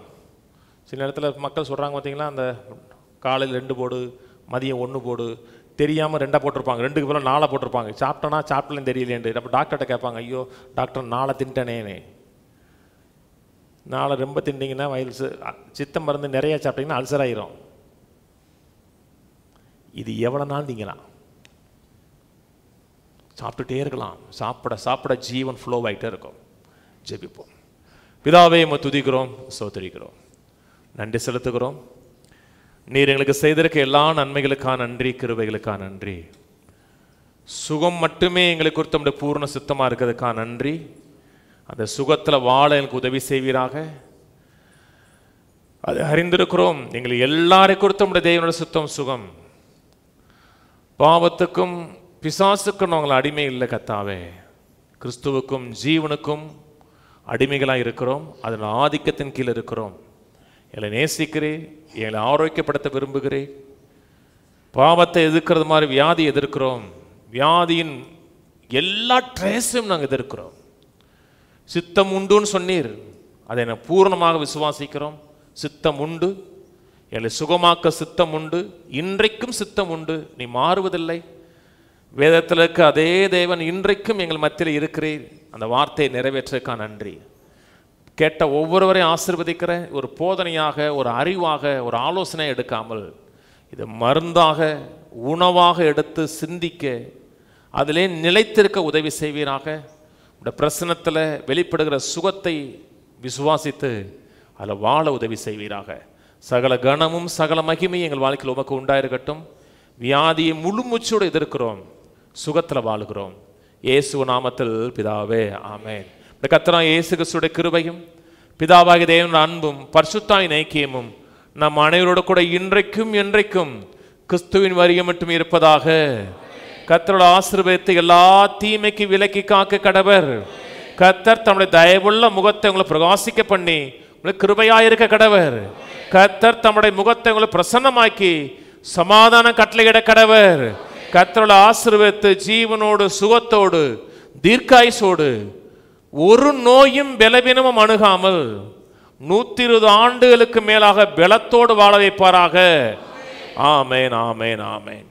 சில நேரத்தில் மக்கள் சொல்கிறாங்க பார்த்தீங்களா, அந்த காலையில் 2 போடு, மதியம் 1 போடு, தெரியாமல் 2 போட்டிருப்பாங்க, 2க்கு பதிலாக 4 போட்டிருப்பாங்க. சாப்பிட்டேன்னா சாப்பிடலன்னு தெரியலேண்டு. அப்போ டாக்டர்கிட்ட கேட்பாங்க, ஐயோ டாக்டர் 4 தின்ட்டேனேன்னு. 4 ரொம்ப திண்டிங்கன்னா வயல் சித்தம் மருந்து நிறையா சாப்பிட்டீங்கன்னா அல்சர் ஆயிரும். இது எவ்வளோ நாள் நீங்களாம் சாப்பிட்டுட்டே இருக்கலாம். சாப்பிட சாப்பிட ஜீவன் ஃப்ளோ ஆகிட்டே இருக்கும். ஜெபிப்போம். பிதாவே, உம்மை துதிக்கிறோம், ஸ்தோத்திரிக்கிறோம், நன்றி செலுத்துகிறோம். நீர் எங்களுக்கு செய்திருக்க எல்லா நன்மைகளுக்காக நன்றி, கிருபைகளுக்காக நன்றி. சுகம் மட்டுமே எங்களுக்கு குறித்து நம்முடைய பூர்ண சித்தமாக இருக்கிறதுக்காக நன்றி. அந்த சுகத்தில் வாழ எங்களுக்கு உதவி செய்வீராக. அது அறிந்திருக்கிறோம். எங்களை எல்லாரையும் குறித்து நம்முடைய தேவனுடைய சுத்தம் சுகம். பாவத்துக்கும் பிசாசுக்கும் நாங்கள் அடிமை இல்லை கர்த்தாவே. கிறிஸ்துவுக்கும் ஜீவனுக்கும் அடிமைகளாக இருக்கிறோம். அதன் ஆதிக்கத்தின் கீழ் இருக்கிறோம். எங்களை நேசிக்கிறேன், எங்களை ஆரோக்கியப்படுத்த விரும்புகிறேன். பாவத்தை எதிர்க்கிறது மாதிரி வியாதி எதிர்க்கிறோம். வியாதியின் எல்லா ட்ரேஸையும் நாங்கள் எதிர்க்கிறோம். சித்தம் உண்டுன்னு சொன்னீர், அதை நான் பூர்ணமாக விசுவாசிக்கிறோம். சித்தம் உண்டு, எங்களை சுகமாக்க சித்தம் உண்டு. இன்றைக்கும் சித்தம் உண்டு, நீ மாறுவதில்லை. வேதத்தில் இருக்க அதே தேவன் இன்றைக்கும் எங்கள் மத்தியில் இருக்கிறீர். அந்த வார்த்தையை நிறைவேற்றக்கான நன்றி. கேட்ட ஒவ்வொருவரையும் ஆசீர்வதிக்கிற ஒரு போதனையாக, ஒரு அறிவாக, ஒரு ஆலோசனை எடுக்காமல் இது மருந்தாக, உணவாக எடுத்து சிந்திக்க, அதிலே நிலைத்திருக்க உதவி செய்வீராக. இந்த பிரசனத்தில் வெளிப்படுகிற சுகத்தை விசுவாசித்து அதில் வாழ உதவி செய்வீராக. சகல கணமும் சகல மகிமையும் எங்கள் வாழ்க்கையில் உமக்கு உண்டாயிருக்கட்டும். வியாதியை முழு மூச்சோடு எதிர்க்கிறோம், சுகத்தில் வாழுகிறோம். இயேசு நாமத்தில் பிதாவே, ஆமென். இந்த கர்த்தராகிய இயேசு கிறிஸ்துவின் கிருபையும் பிதாவாகிய தேவனுடைய அன்பும் பரிசுத்தாவின் ஐக்கியமும் நம் அனைவரோடு கூட இன்றைக்கும் என்றைக்கும் கிறிஸ்துவின் வருகை மட்டும் இருப்பதாக. கர்த்தரோட ஆசீர்வாதத்தை எல்லா தீமைக்கு விலக்கி காக்க கடவர். கர்த்தர் தம்முடைய தயவுள்ள முகத்தை உங்களை பிரகாசிக்க பண்ணி உங்களுக்கு கிருபையாயிருக்க கடவர். கர்த்தர் தம்முடைய முகத்தை உங்களை பிரசன்னமாக்கி சமாதானம் கட்டளையிட கடவர். கர்த்தரோட ஆசீர்வாதத்தை ஜீவனோடு, சுகத்தோடு, தீர்க்காயுசோடு, ஒரு நோயும் பலவீனமும் அணுகாமல் 120 ஆண்டுகளுக்கு மேலாக பலத்தோடு வாழ வைப்பாராக. ஆமேன், ஆமேன், ஆமேன்.